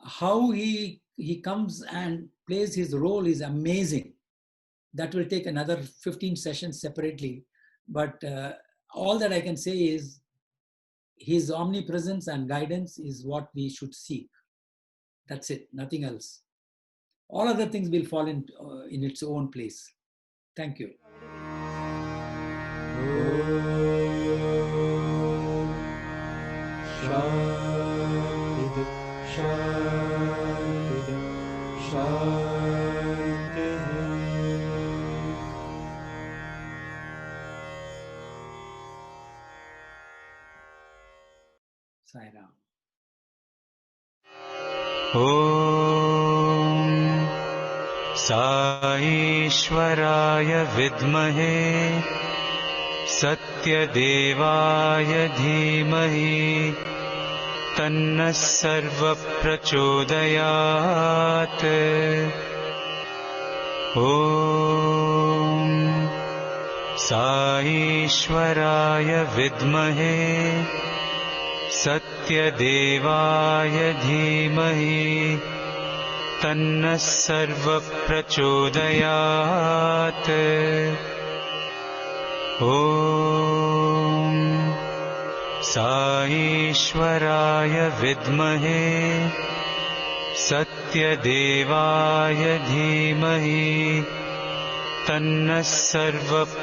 S3: how he comes and plays his role is amazing. That will take another 15 sessions separately. But all that I can say is his omnipresence and guidance is what we should seek. That's it, nothing else. All other things will fall in its own place. Thank you. Sai Ram.
S14: ॐ साईश्वराय विद्महे सत्यदेवाय धीमहि तन्नः सर्वप्रचोदयात् ॐ साईश्वराय विद्महे सत्यदेवाय धीमहि तन्नः सर्वप्रचोदयात् ॐ साईश्वराय विद्महे सत्यदेवाय धीमहि तन्नः सर्वप्रचोदयात्